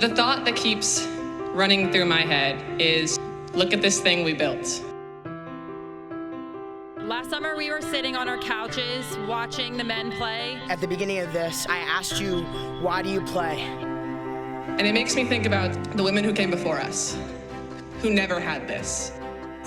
The thought that keeps running through my head is, look at this thing we built. Last summer, we were sitting on our couches watching the men play. At the beginning of this, I asked you, why do you play? And it makes me think about the women who came before us, who never had this.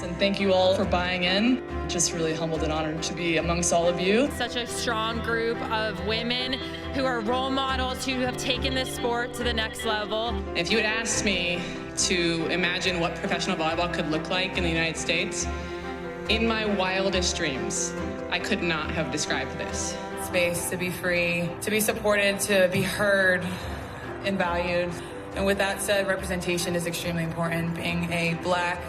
And thank you all for buying in. Just really humbled and honored to be amongst all of you. Such a strong group of women who are role models who have taken this sport to the next level. If you had asked me to imagine what professional volleyball could look like in the United States, in my wildest dreams, I could not have described this. Space to be free, to be supported, to be heard and valued. And with that said, representation is extremely important. Being a Black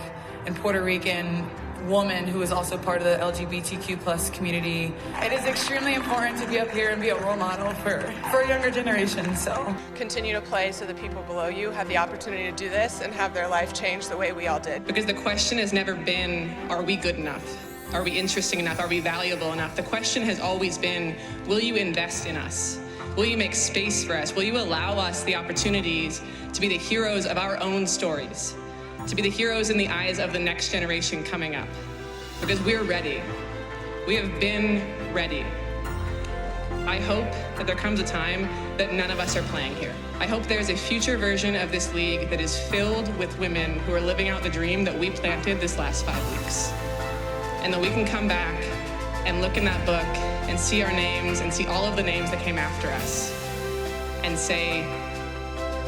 and Puerto Rican woman who is also part of the LGBTQ plus community, it is extremely important to be up here and be a role model for a younger generation. So continue to play so the people below you have the opportunity to do this and have their life change the way we all did. Because the question has never been, are we good enough? Are we interesting enough? Are we valuable enough? The question has always been, will you invest in us? Will you make space for us? Will you allow us the opportunities to be the heroes of our own stories? To be the heroes in the eyes of the next generation coming up. Because we're ready. We have been ready. I hope that there comes a time that none of us are playing here. I hope there's a future version of this league that is filled with women who are living out the dream that we planted this last 5 weeks. And that we can come back and look in that book and see our names and see all of the names that came after us and say,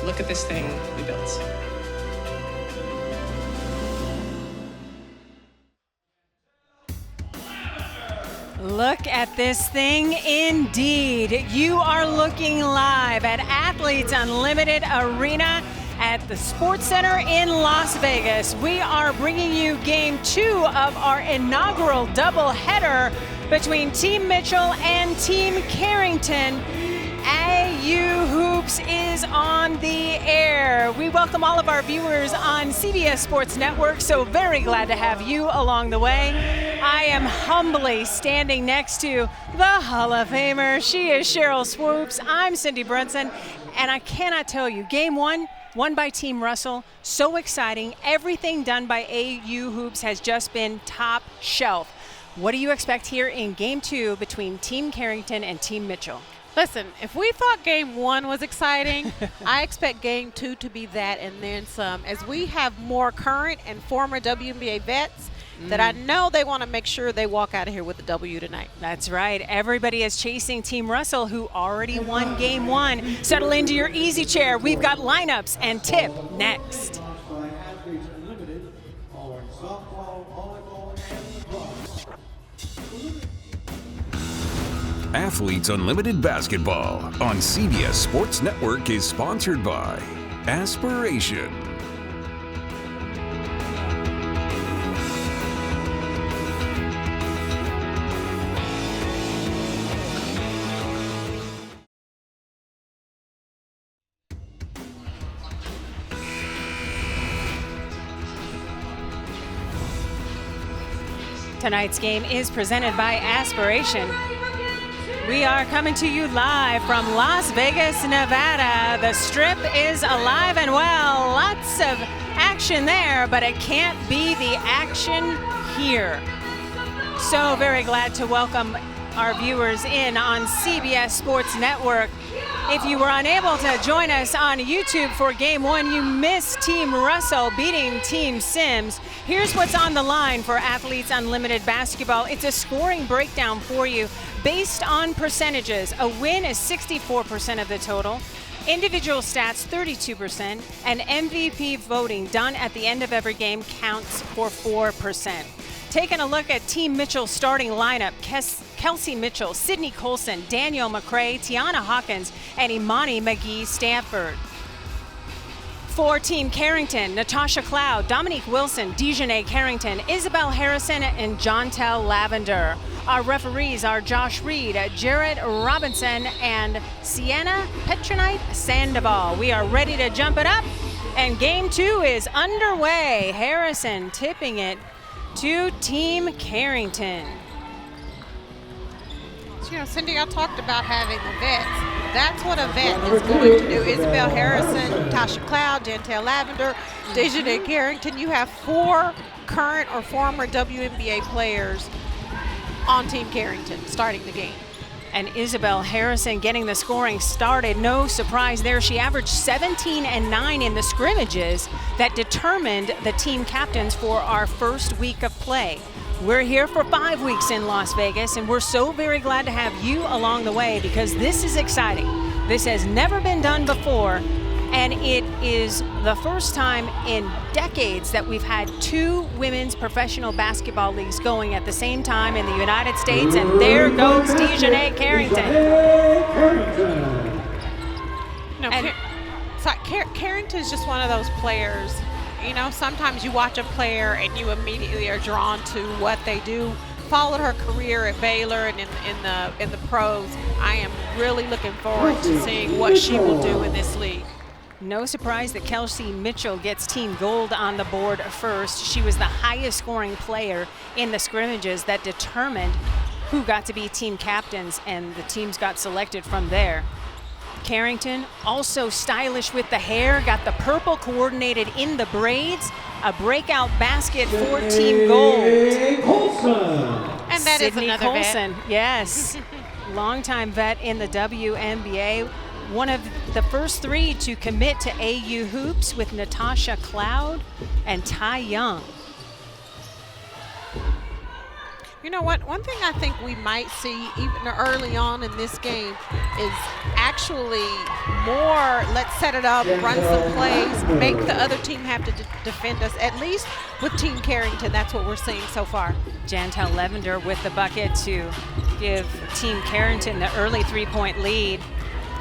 look at this thing we built. Look at this thing indeed. You are looking live at Athletes Unlimited Arena at the Sports Center in Las Vegas. We are bringing you game 2 of our inaugural doubleheader between Team Mitchell and Team Carrington. AU Hoops is on the air. We welcome all of our viewers on CBS Sports Network, so very glad to have you along the way. I am humbly standing next to the Hall of Famer. She is Cheryl Swoops. I'm Cindy Brunson, and I cannot tell you, game 1, won by Team Russell, so exciting. Everything done by AU Hoops has just been top shelf. What do you expect here in game 2 between Team Carrington and Team Mitchell? Listen, if we thought game 1 was exciting, I expect game 2 to be that and then some. As we have more current and former WNBA vets that I know they want to make sure they walk out of here with a W tonight. That's right. Everybody is chasing Team Russell, who already won game 1. Settle into your easy chair. We've got lineups and tip next. Athletes Unlimited Basketball on CBS Sports Network is sponsored by Aspiration. Tonight's game is presented by Aspiration. We are coming to you live from Las Vegas, Nevada. The Strip is alive and well. Lots of action there, but it can't be the action here. So very glad to welcome our viewers in on CBS Sports Network. If you were unable to join us on YouTube for Game 1, you missed Team Russell beating Team Sims. Here's what's on the line for Athletes Unlimited Basketball. It's a scoring breakdown for you based on percentages. A win is 64% of the total. Individual stats, 32%. And MVP voting done at the end of every game counts for 4%. Taking a look at Team Mitchell's starting lineup, Kelsey Mitchell, Sydney Colson, Danielle McCray, Tiana Hawkins, and Imani McGee-Stanford. For Team Carrington, Natasha Cloud, Dominique Wilson, Dejanay Carrington, Isabel Harrison, and Jontel Lavender. Our referees are Josh Reed, Jared Robinson, and Sienna Petronite Sandoval. We are ready to jump it up, and Game 2 is underway. Harrison tipping it to Team Carrington. You know, Cindy, I talked about having the vets. That's what a vet is going to do. Isabel Harrison, Tasha Cloud, Jantel Lavender, Dejanay Carrington. You have 4 current or former WNBA players on Team Carrington starting the game. And Isabel Harrison getting the scoring started. No surprise there. She averaged 17 and 9 in the scrimmages that determined the team captains for our first week of play. We're here for 5 weeks in Las Vegas, and we're so very glad to have you along the way because this is exciting. This has never been done before, and it is the first time in decades that we've had 2 women's professional basketball leagues going at the same time in the United States, and there goes Dejanay Carrington. No, Carrington is just one of those players. You know, sometimes you watch a player and you immediately are drawn to what they do. Followed her career at Baylor and in the pros. I am really looking forward to seeing what she will do in this league. No surprise that Kelsey Mitchell gets team gold on the board first. She was the highest scoring player in the scrimmages that determined who got to be team captains, and the teams got selected from there. Carrington, also stylish with the hair, got the purple coordinated in the braids. A breakout basket for Team Gold. And that is another Colson, vet. yes. Longtime vet in the WNBA. One of the first 3 to commit to AU hoops with Natasha Cloud and Ty Young. You know what? One thing I think we might see even early on in this game is actually more, let's set it up, run some plays, make the other team have to defend us. At least with Team Carrington, that's what we're seeing so far. Jantel Lavender with the bucket to give Team Carrington the early 3-point lead.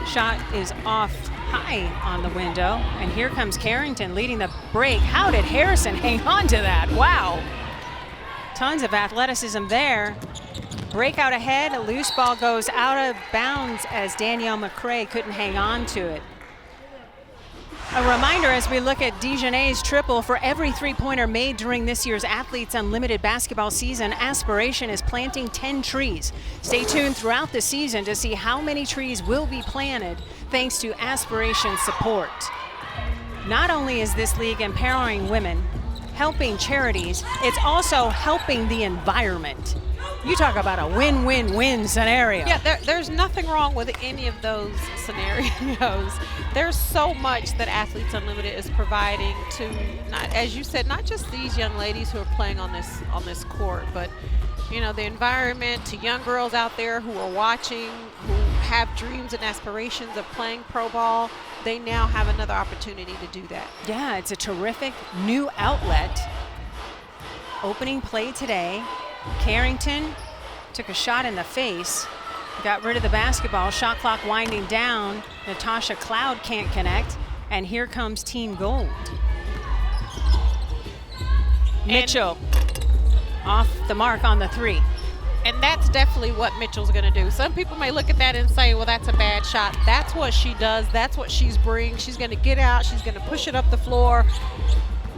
Shot is off high on the window, and here comes Carrington leading the break. How did Harrison hang on to that? Wow. Tons of athleticism there. Breakout ahead, a loose ball goes out of bounds as Danielle McCray couldn't hang on to it. A reminder as we look at Dejanay's triple, for every 3-pointer made during this year's Athletes Unlimited basketball season, Aspiration is planting 10 trees. Stay tuned throughout the season to see how many trees will be planted thanks to Aspiration support. Not only is this league empowering women, helping charities, it's also helping the environment. You talk about a win-win-win scenario. Yeah, there's nothing wrong with any of those scenarios. There's so much that Athletes Unlimited is providing to, not, as you said, not just these young ladies who are playing on this court, but you know, the environment, to young girls out there who are watching, who have dreams and aspirations of playing pro ball. They now have another opportunity to do that. Yeah, it's a terrific new outlet. Opening play today. Carrington took a shot in the face, got rid of the basketball, shot clock winding down. Natasha Cloud can't connect, and here comes Team Gold. Mitchell off the mark on the 3. And that's definitely what Mitchell's going to do. Some people may look at that and say, well, that's a bad shot. That's what she does. That's what she's bringing. She's going to get out. She's going to push it up the floor.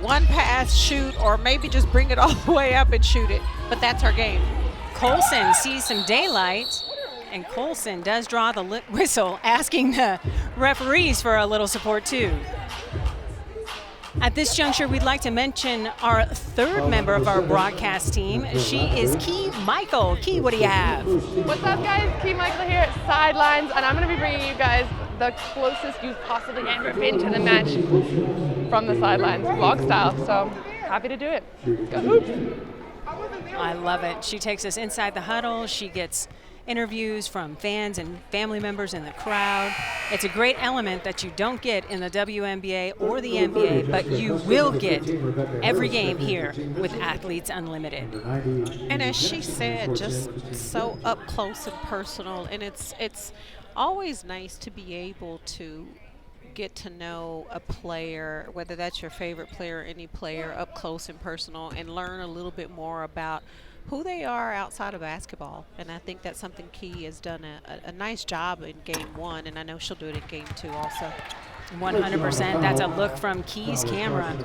One pass, shoot, or maybe just bring it all the way up and shoot it. But that's her game. Colson sees some daylight, and Colson does draw the whistle, asking the referees for a little support too. At this juncture, we'd like to mention our 3rd member of our broadcast team. She is Key Michael. Key, what do you have? What's up, guys? Key Michael here at Sidelines, and I'm going to be bringing you guys the closest you've possibly ever been to the match from the sidelines, vlog style. So happy to do it. Go Hoops! I love it. She takes us inside the huddle. She gets interviews from fans and family members in the crowd. It's a great element that you don't get in the WNBA or the NBA, but you will get every game here with Athletes Unlimited. And as she said, just so up close and personal, and it's always nice to be able to get to know a player, whether that's your favorite player or any player, up close and personal, and learn a little bit more about who they are outside of basketball. And I think that's something Key has done a nice job in game 1, and I know she'll do it in game 2 also. 100%. That's a look from Key's camera.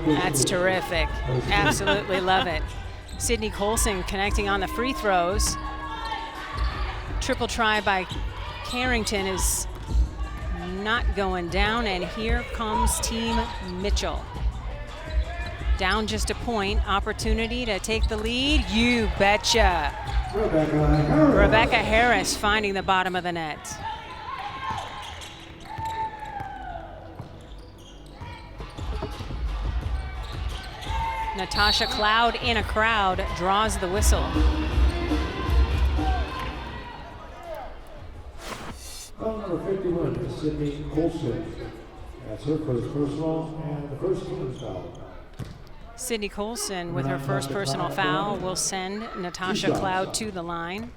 That's terrific. Absolutely love it. Sydney Colson connecting on the free throws. Triple try by Carrington is not going down, and here comes Team Mitchell. Down just a point, opportunity to take the lead. You betcha. Rebecca Harris finding the bottom of the net. Natasha Cloud in a crowd draws the whistle. Foul number 51 is Sydney Colson. That's her first personal and the first team's foul. Sydney Colson with her first personal foul will send Natasha Cloud to the line.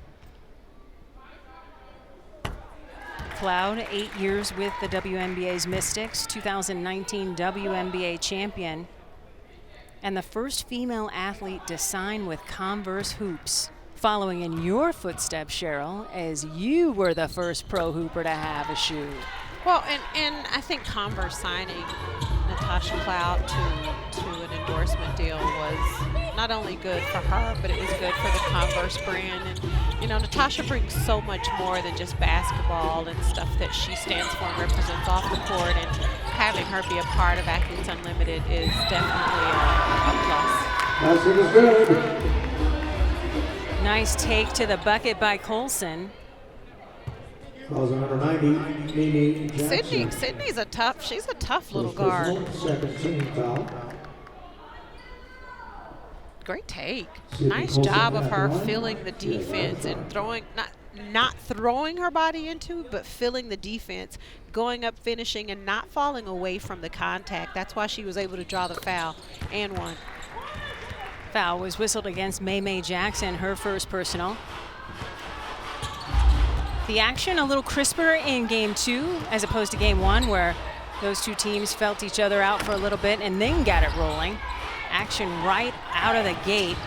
Cloud, 8 years with the WNBA's Mystics, 2019 WNBA champion, and the first female athlete to sign with Converse Hoops. Following in your footsteps, Cheryl, as you were the first pro hooper to have a shoe. Well, and I think Converse signing Natasha Cloud to an endorsement deal was not only good for her, but it was good for the Converse brand. And, you know, Natasha brings so much more than just basketball and stuff that she stands for and represents off the court. And having her be a part of Athletes Unlimited is definitely a plus. That's it is good. Nice take to the bucket by Colson. Fouls on number 90, Mimi Jackson. She's a tough little guard. Second team foul. Great take. Nice job of her filling the defense and throwing, not throwing her body into it, but filling the defense, going up, finishing, and not falling away from the contact. That's why she was able to draw the foul and won. Foul was whistled against May Jackson, her first personal. The action a little crisper in game 2 as opposed to game 1, where those two teams felt each other out for a little bit and then got it rolling. Action right out of the gate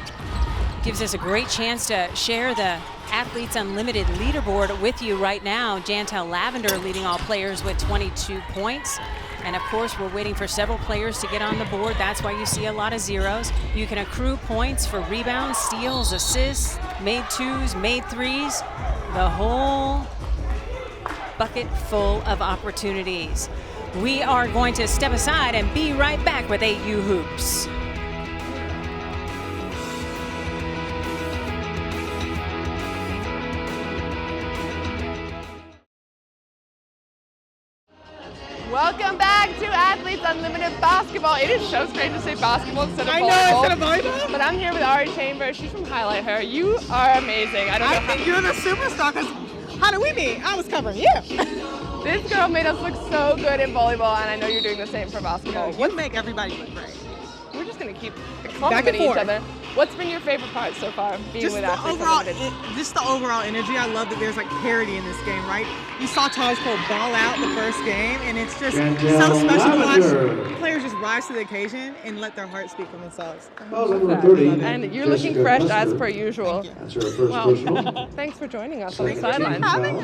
gives us a great chance to share the Athletes Unlimited leaderboard with you right now. Jantel Lavender leading all players with 22 points. And of course, we're waiting for several players to get on the board. That's why you see a lot of zeros. You can accrue points for rebounds, steals, assists, made 2s, made 3s, the whole bucket full of opportunities. We are going to step aside and be right back with 8U Hoops. Welcome back to Athletes Unlimited Basketball. It is so strange to say basketball instead of volleyball. But I'm here with Ari Chambers. She's from Highlight Her. You are amazing. I think you're the superstar, because how did we meet? I was covering you. This girl made us look so good in volleyball, and I know you're doing the same for basketball. You make everybody look great. We're just going to keep complimenting each other. What's been your favorite part so far, being just with the Athletes overall, Unlimited? Just the overall energy. I love that there's like parity in this game, right? You saw Taj Cole ball out the first game, and it's just so special to watch players just rise to the occasion and let their heart speak for themselves. And you're looking fresh as per usual. That's her first personal. Thanks for joining us on the sidelines.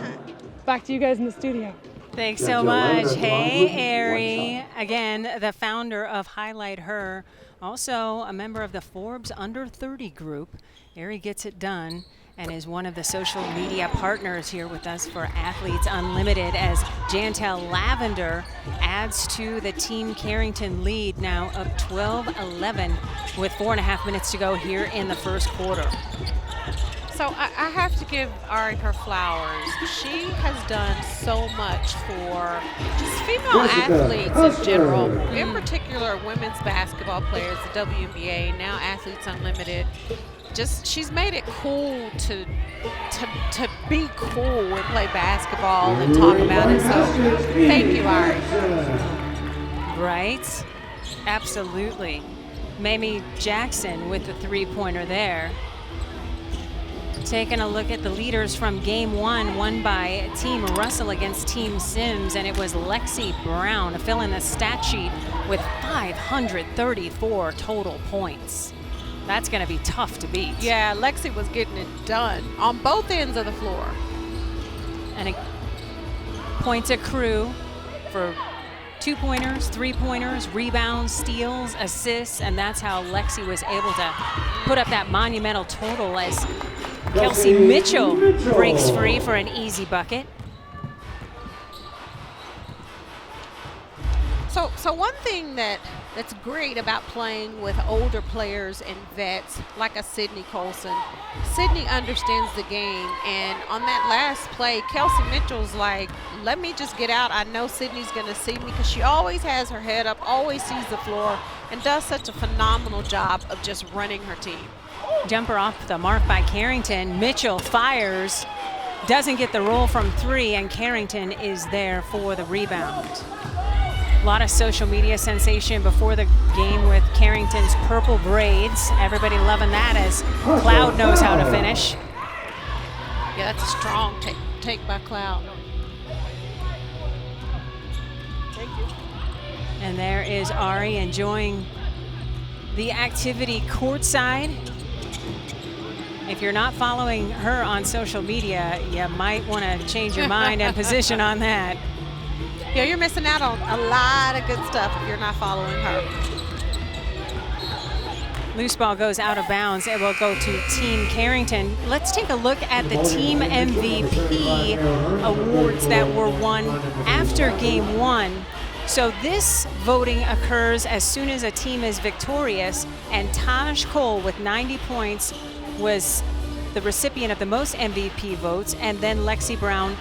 Back to you guys in the studio. Thanks so much. Hey, Ari. Again, the founder of Highlight Her, also a member of the Forbes Under 30 group. Ari gets it done and is one of the social media partners here with us for Athletes Unlimited, as Jantel Lavender adds to the Team Carrington lead, now up 12-11 with 4.5 minutes to go here in the first quarter. So I have to give Ari her flowers. She has done so much for just female athletes in general, in particular women's basketball players, the WNBA, now Athletes Unlimited. Just she's made it cool to be cool and play basketball and talk about it. So thank you, Ari. Right? Absolutely. Mamie Jackson with the three-pointer there. Taking a look at the leaders from game 1, won by Team Russell against Team Sims, and it was Lexi Brown filling the stat sheet with 534 total points. That's going to be tough to beat. Yeah, Lexi was getting it done on both ends of the floor. And points accrue for 2-pointers, 3-pointers, rebounds, steals, assists, and that's how Lexi was able to put up that monumental total as Kelsey Mitchell breaks free for an easy bucket. So one thing that's great about playing with older players and vets like a Sydney Colson, Sydney understands the game, and on that last play, Kelsey Mitchell's like, let me just get out. I know Sydney's going to see me, because she always has her head up, always sees the floor, and does such a phenomenal job of just running her team. Jumper off the mark by Carrington. Mitchell fires, doesn't get the roll from 3, and Carrington is there for the rebound. A lot of social media sensation before the game with Carrington's purple braids. Everybody loving that, as Cloud knows how to finish. Yeah, that's a strong take by Cloud. Thank you. And there is Ari enjoying the activity courtside. If you're not following her on social media, you might want to change your mind and position on that. Yeah, you're missing out on a lot of good stuff if you're not following her. Loose ball goes out of bounds. It will go to Team Carrington. Let's take a look at the Team MVP awards that were won after Game 1. So this voting occurs as soon as a team is victorious, and Taj Cole with 90 points was the recipient of the most MVP votes, and then Lexi Brown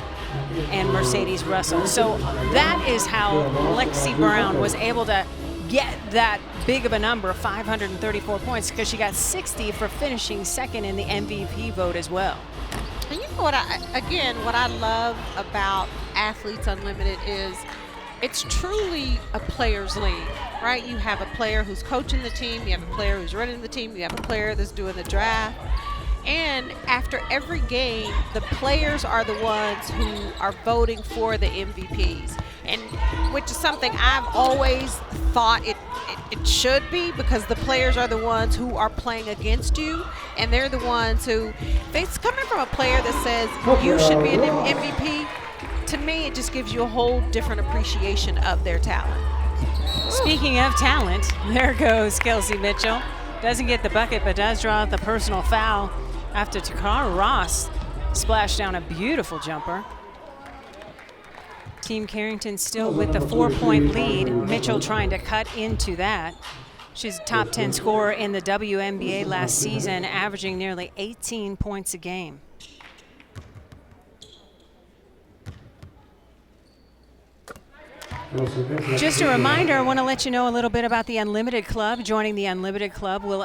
and Mercedes Russell. So that is how Lexi Brown was able to get that big of a number of 534 points, because she got 60 for finishing second in the MVP vote as well. And you know what I love about Athletes Unlimited is it's truly a players' league, right? You have a player who's coaching the team, you have a player who's running the team, you have a player that's doing the draft. And after every game, the players are the ones who are voting for the MVPs, and which is something I've always thought it should be, because the players are the ones who are playing against you, and they're the ones who, if it's coming from a player that says you should be an MVP, to me it just gives you a whole different appreciation of their talent. Speaking of talent, there goes Kelsey Mitchell. Doesn't get the bucket, but does draw out the personal foul after Takara Ross splashed down a beautiful jumper. Team Carrington still with the 4-point lead. Mitchell trying to cut into that. She's a top 10 scorer in the WNBA last season, averaging nearly 18 points a game. Just a reminder, I want to let you know a little bit about the Unlimited Club. Joining the Unlimited Club will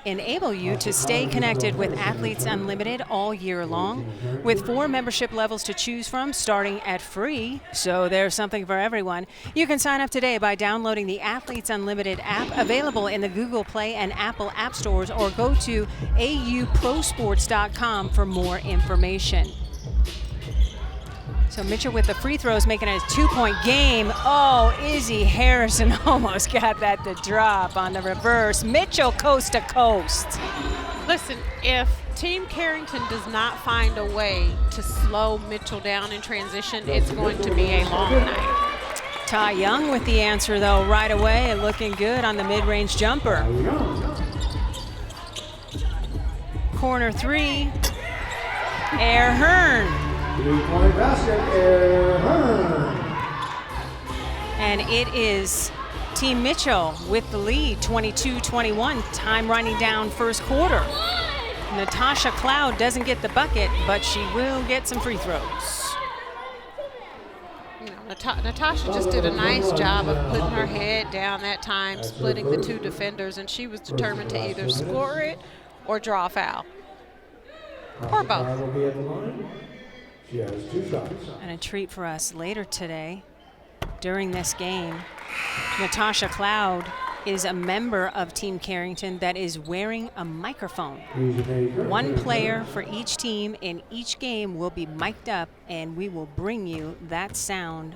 enable you to stay connected with Athletes Unlimited all year long, with 4 membership levels to choose from, starting at free. So there's something for everyone. You can sign up today by downloading the Athletes Unlimited app, available in the Google Play and Apple App Stores, or go to auprosports.com for more information. So Mitchell with the free throws, making it a 2-point game. Oh, Izzy Harrison almost got that to drop on the reverse. Mitchell coast to coast. Listen, if Team Carrington does not find a way to slow Mitchell down in transition, it's going to be a long night. Ty Young with the answer, though, right away, and looking good on the mid-range jumper. Corner 3, Air Hearn. 3-point basket, Air Hearn. And it is Team Mitchell with the lead, 22-21. Time running down first quarter. Natasha Cloud doesn't get the bucket, but she will get some free throws. You know, Natasha just did a nice job of putting her head down that time, splitting the 2 defenders, and she was determined to either score it or draw a foul. Or both. She has 2 shots. And a treat for us later today, during this game, Natasha Cloud is a member of Team Carrington that is wearing a microphone. 1 player for each team in each game will be mic'd up, and we will bring you that sound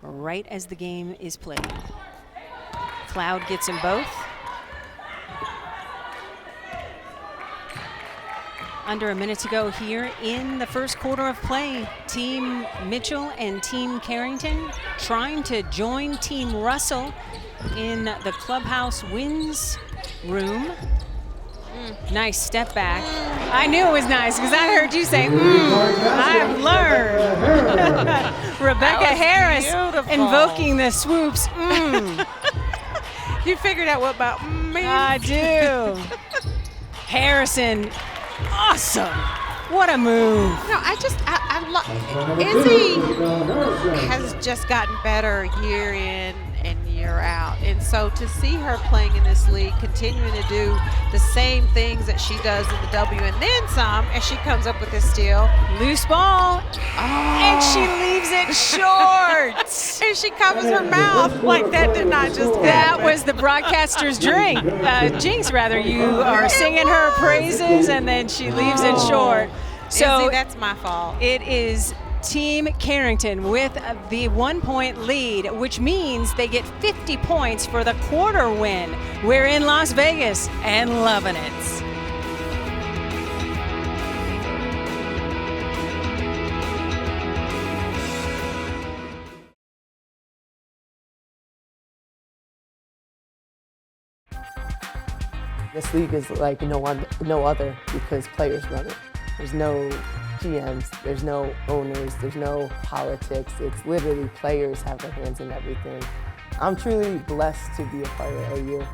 right as the game is played. Cloud gets them both. Under a minute to go here in the first quarter of play. Team Mitchell and Team Carrington trying to join Team Russell in the clubhouse wins room. Nice step back. I knew it was nice because I heard you say, I've learned. Rebecca Harris beautiful. invoking the swoops. You figured out what about me? I do. Harrison, awesome. What a move. No, I love Izzy has just gotten better year in and year out. And so to see her playing in this league, continuing to do the same things that she does in the W and then some, as she comes up with this steal. Loose ball. And she leaves it short. And she covers her mouth like that did not just happen. That was the broadcaster's jinx, rather. You are singing her praises, and then she leaves it short. So Izzy, that's my fault. It is Team Carrington with the 1-point lead, which means they get 50 points for the quarter win. We're in Las Vegas and loving it. This league is like no other because players run it. There's no GMs, there's no owners, there's no politics. It's literally players have their hands in everything. I'm truly blessed to be a part of AU,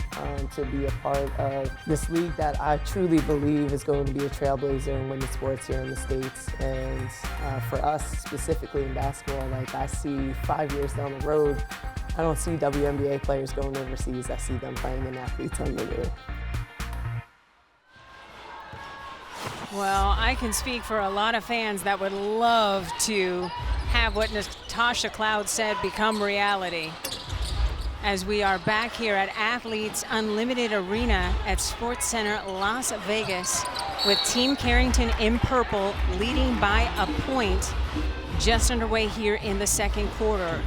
to be a part of this league that I truly believe is going to be a trailblazer in women's sports here in the States. And for us specifically in basketball, like I see 5 years down the road, I don't see WNBA players going overseas. I see them playing in Athletes Unlimited. Well, I can speak for a lot of fans that would love to have what Natasha Cloud said become reality. As we are back here at Athletes Unlimited Arena at Sports Center Las Vegas with Team Carrington in purple leading by a point, just underway here in the second quarter.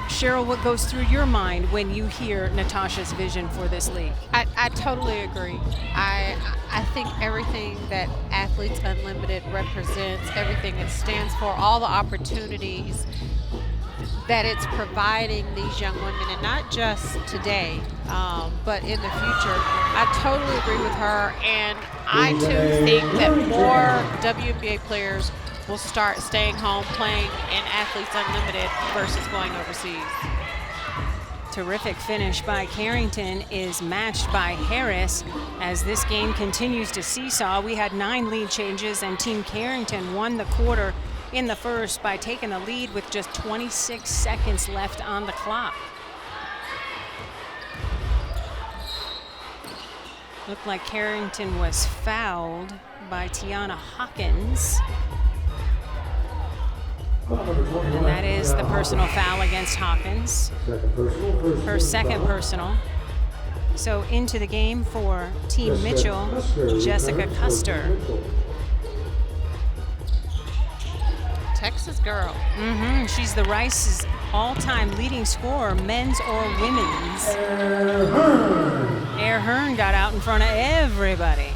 Cheryl, what goes through your mind when you hear Natasha's vision for this league? I totally agree. I think everything that Athletes Unlimited represents, everything it stands for, all the opportunities that it's providing these young women, and not just today, but in the future. I totally agree with her, and I too think that more WNBA players will start staying home playing in Athletes Unlimited versus going overseas. Terrific finish by Carrington is matched by Harris as this game continues to seesaw. We had 9 lead changes, and Team Carrington won the quarter in the first by taking the lead with just 26 seconds left on the clock. Looked like Carrington was fouled by Tiana Hawkins. And that is the personal foul against Hawkins. Her second personal. So into the game for Team Mitchell, Jessica Custer. Texas girl. She's the Rice's all-time leading scorer, men's or women's. Air Hearn got out in front of everybody.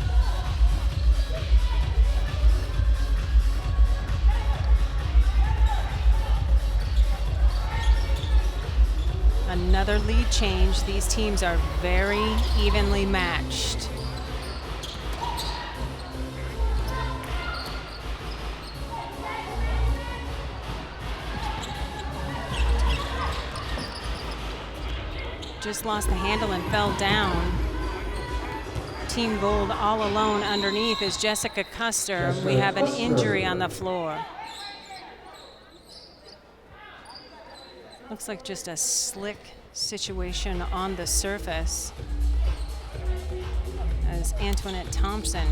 Another lead change. These teams are very evenly matched. Just lost the handle and fell down. Team Gold all alone underneath is Jessica Custer. We have an injury on the floor. Looks like just a slick situation on the surface as Antoinette Thompson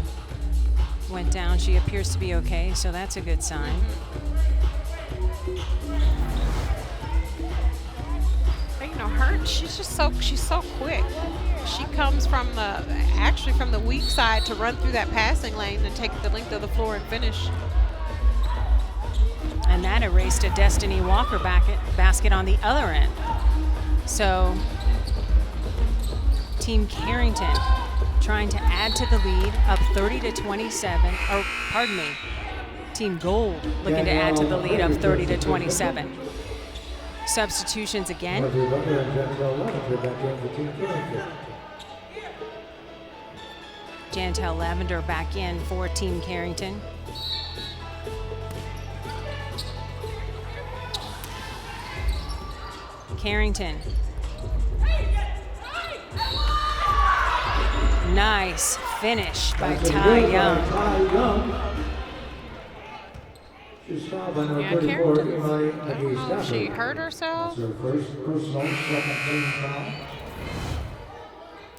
went down. She appears to be okay, so that's a good sign. But, you know, her, she's so quick. She comes from the weak side to run through that passing lane and take the length of the floor and finish. And that erased a Destiny Walker basket on the other end. So Team Carrington trying to add to the lead, up 30-27. Or pardon me, Team Gold looking to add to the lead, up 30-27. Substitutions again. Jantel Lavender back in for Team Carrington. Carrington. Nice finish by Ty Young. Yeah, Carrington. I don't know if she hurt herself.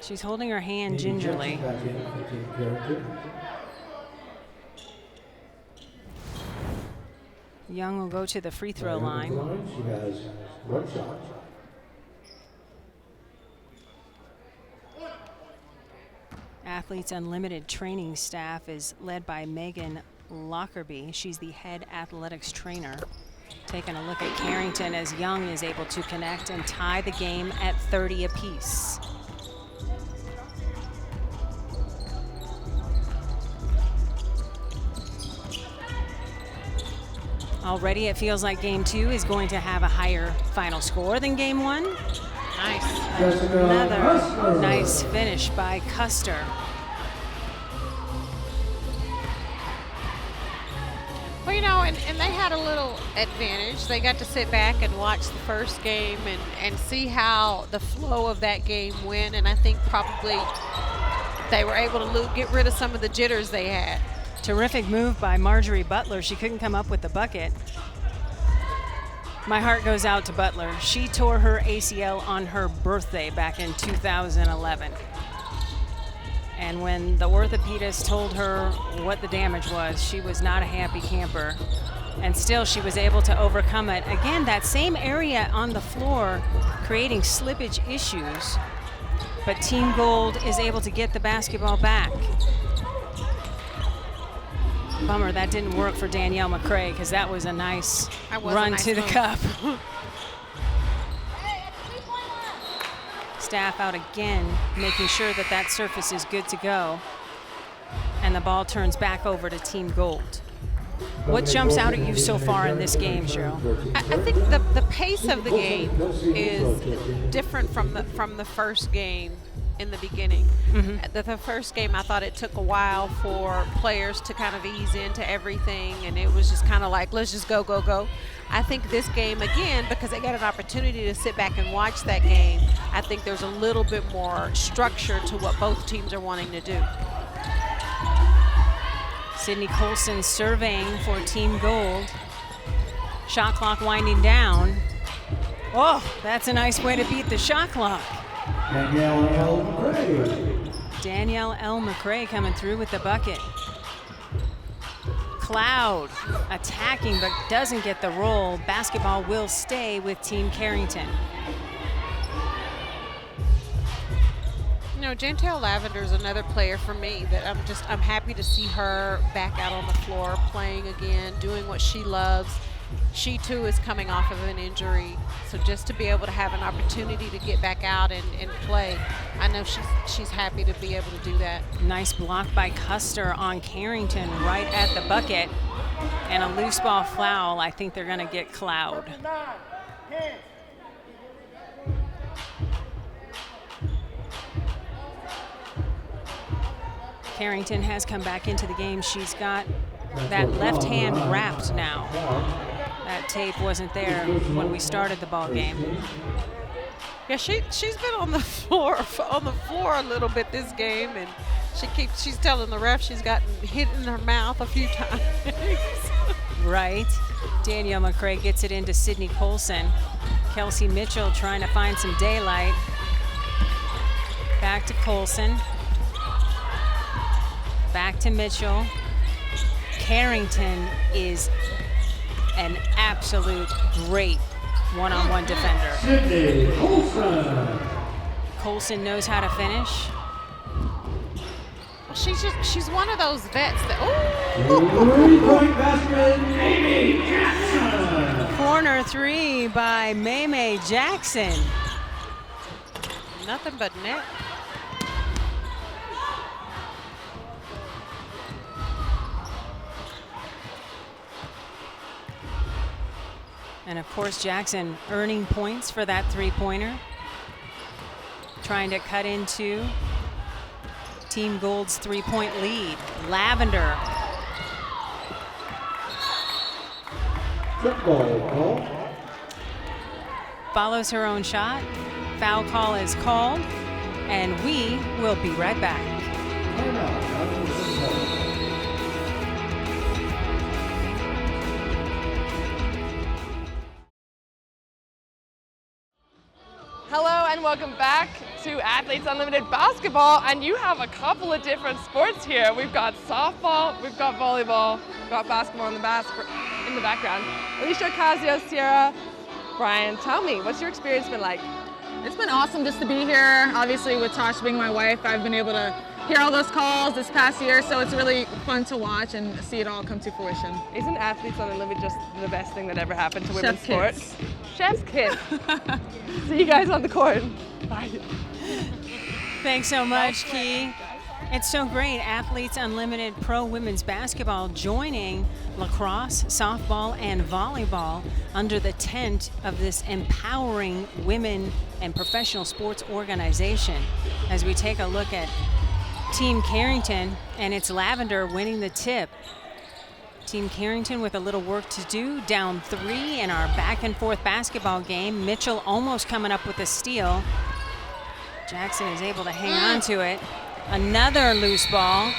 She's holding her hand gingerly. Young will go to the free throw line. She has one shot. Athletes Unlimited training staff is led by Megan Lockerbie. She's the head athletics trainer. Taking a look at Carrington as Young is able to connect and tie the game at 30 apiece. Already it feels like game 2 is going to have a higher final score than game 1. Nice. Another nice finish by Custer. Well, you know, and they had a little advantage. They got to sit back and watch the first game and see how the flow of that game went. And I think probably they were able to get rid of some of the jitters they had. Terrific move by Marjorie Butler. She couldn't come up with the bucket. My heart goes out to Butler. She tore her ACL on her birthday back in 2011. And when the orthopedist told her what the damage was, she was not a happy camper. And still she was able to overcome it. Again, that same area on the floor creating slippage issues, but Team Gold is able to get the basketball back. Bummer that didn't work for Danielle McCray, because that was a nice run to the cup. Staff out again, making sure that that surface is good to go. And the ball turns back over to Team Gold. What jumps out at you so far in this game, Cheryl? I think the pace of the game is different from the first game in the beginning. The first game, I thought it took a while for players to kind of ease into everything, and it was just kind of like, let's just go, go, go. I think this game, again, because they got an opportunity to sit back and watch that game, I think there's a little bit more structure to what both teams are wanting to do. Sydney Colson surveying for Team Gold. Shot clock winding down. Oh, that's a nice way to beat the shot clock. Danielle L. McCray. Danielle L. McCray coming through with the bucket. Cloud attacking but doesn't get the roll. Basketball will stay with Team Carrington. You know, Jantel Lavender is another player for me that I'm happy to see her back out on the floor playing again, doing what she loves. She too is coming off of an injury, so just to be able to have an opportunity to get back out and play, I know she's happy to be able to do that. Nice block by Custer on Carrington right at the bucket, and a loose ball foul. I think they're going to get Cloud. Carrington has come back into the game. She's got that left hand wrapped now. That tape wasn't there when we started the ball game. Yeah, she's been on the floor a little bit this game, and she's telling the ref she's gotten hit in her mouth a few times. Right. Danielle McCray gets it into Sydney Colson. Kelsey Mitchell trying to find some daylight. Back to Colson. Back to Mitchell. Carrington is an absolute great one-on-one defender. Sydney Colson. Colson knows how to finish. Well, she's one of those vets that. Three-point basket, Mamie Jackson. Corner three by Mamie Jackson. Nothing but net. And of course, Jackson earning points for that three-pointer. Trying to cut into Team Gold's three-point lead. Lavender. Football call. follows her own shot. Foul call is called, and we will be right back. Hello and welcome back to Athletes Unlimited Basketball, and you have a couple of different sports here. We've got softball, we've got volleyball, we've got basketball in the background. Alicia, Ocasio, Sierra, Brian, tell me, what's your experience been like? It's been awesome just to be here. Obviously with Tosh being my wife, I've been able to hear all those calls this past year, so it's really fun to watch and see it all come to fruition. Isn't Athletes Unlimited just the best thing that ever happened to women's sports? Chef's kiss. See you guys on the court. Bye. Thanks so much, Key. It's so great. Athletes Unlimited Pro Women's Basketball joining lacrosse, softball, and volleyball under the tent of this empowering women and professional sports organization. As we take a look at Team Carrington, and it's Lavender winning the tip. Team Carrington with a little work to do, down 3 in our back and forth basketball game. Mitchell almost coming up with a steal. Jackson is able to hang on to it. Another loose ball.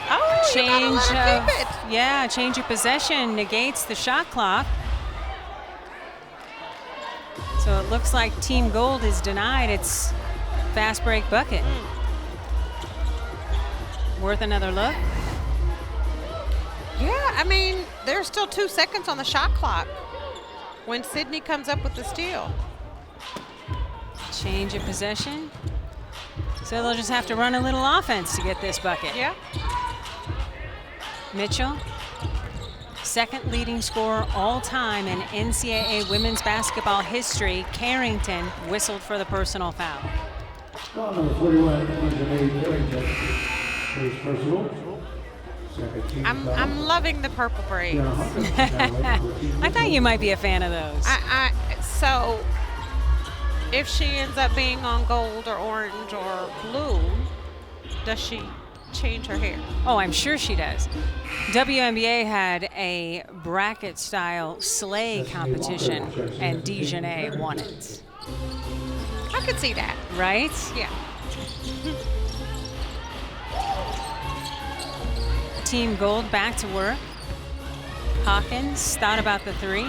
Oh, change you gotta let her keep it. Yeah, change of possession negates the shot clock. So it looks like Team Gold is denied its fast break bucket. Worth another look. Yeah, I mean, there's still 2 seconds on the shot clock when Sydney comes up with the steal. Change of possession. So they'll just have to run a little offense to get this bucket. Yeah. Mitchell, second leading scorer all time in NCAA women's basketball history. Carrington whistled for the personal foul. Foul number 41, Carrington. First personal. Second team foul. I'm loving the purple braids. I thought you might be a fan of those. So if she ends up being on gold or orange or blue, does she change her hair? Oh, I'm sure she does. WNBA had a bracket-style sleigh competition, and Dijonay won it. I could see that. Right? Yeah. Team Gold back to work. Hawkins thought about the 3.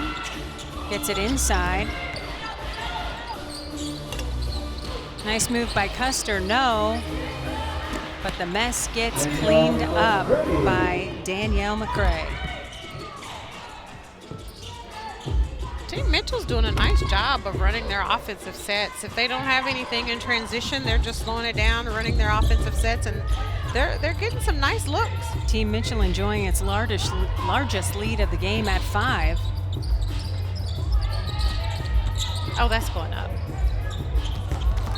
Gets it inside. Nice move by Custer, no. But the mess gets cleaned up by Danielle McCray. Team Mitchell's doing a nice job of running their offensive sets. If they don't have anything in transition, they're just slowing it down, running their offensive sets, and they're getting some nice looks. Team Mitchell enjoying its largest lead of the game at 5. Oh, that's going up.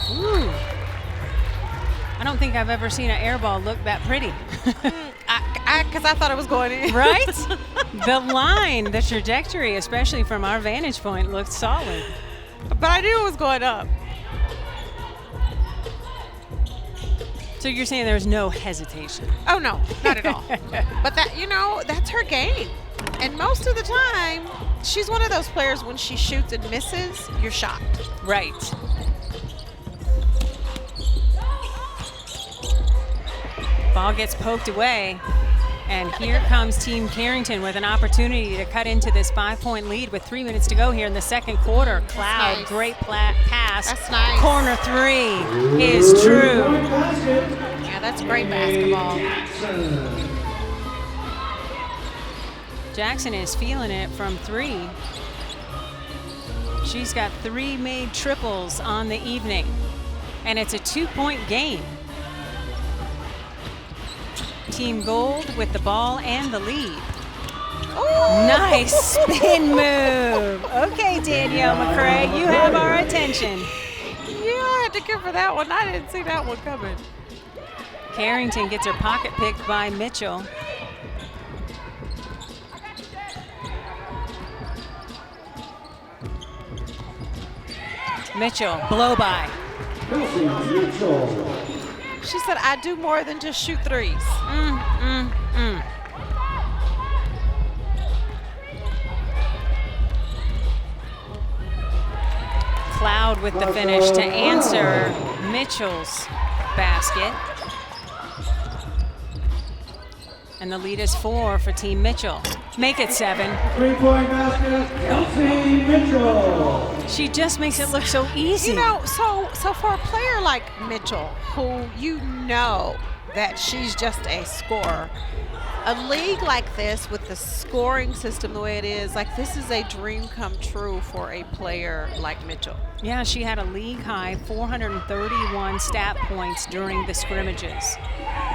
Ooh. I don't think I've ever seen an air ball look that pretty. Because I thought it was going in. Right? The line, the trajectory, especially from our vantage point, looked solid. But I knew it was going up. So you're saying there's no hesitation? Oh, no, not at all. But that's her game. And most of the time, she's one of those players when she shoots and misses, you're shocked. Right. Ball gets poked away, and here comes Team Carrington with an opportunity to cut into this 5-point lead with 3 minutes to go here in the second quarter. Cloud, nice. Great pass. That's nice. Corner 3 is true. Yeah, that's great basketball. Jackson is feeling it from 3. She's got 3 made triples on the evening, and it's a 2-point game. Team Gold with the ball and the lead. Ooh. Nice spin move. Okay, Danielle McCray, you have our attention. Yeah, I had to give her that one. I didn't see that one coming. Carrington gets her pocket picked by Mitchell. Mitchell, blow by. Kelsey Mitchell. She said, I do more than just shoot threes. Cloud with the finish to answer Mitchell's basket. And the lead is 4 for Team Mitchell. Make it 7. 3-point basket, Kelsey Mitchell. She just makes it look so easy. You know, so for a player like Mitchell, who you know that she's just a scorer, a league like this with the scoring system the way it is, like this is a dream come true for a player like Mitchell. Yeah, she had a league high 431 stat points during the scrimmages.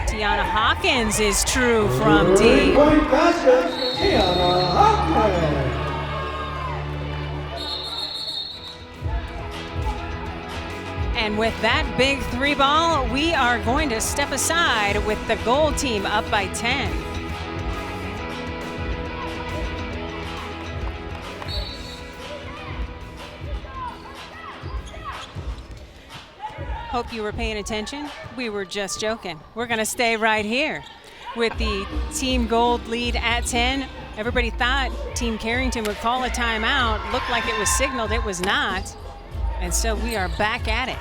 Tiana Hawkins is true from deep. 3-point basket, Tiana Hawkins. And with that big 3 ball, we are going to step aside with the gold team up by 10. Hope you were paying attention. We were just joking. We're going to stay right here with the Team Gold lead at 10. Everybody thought Team Carrington would call a timeout. Looked like it was signaled. It was not. And so we are back at it.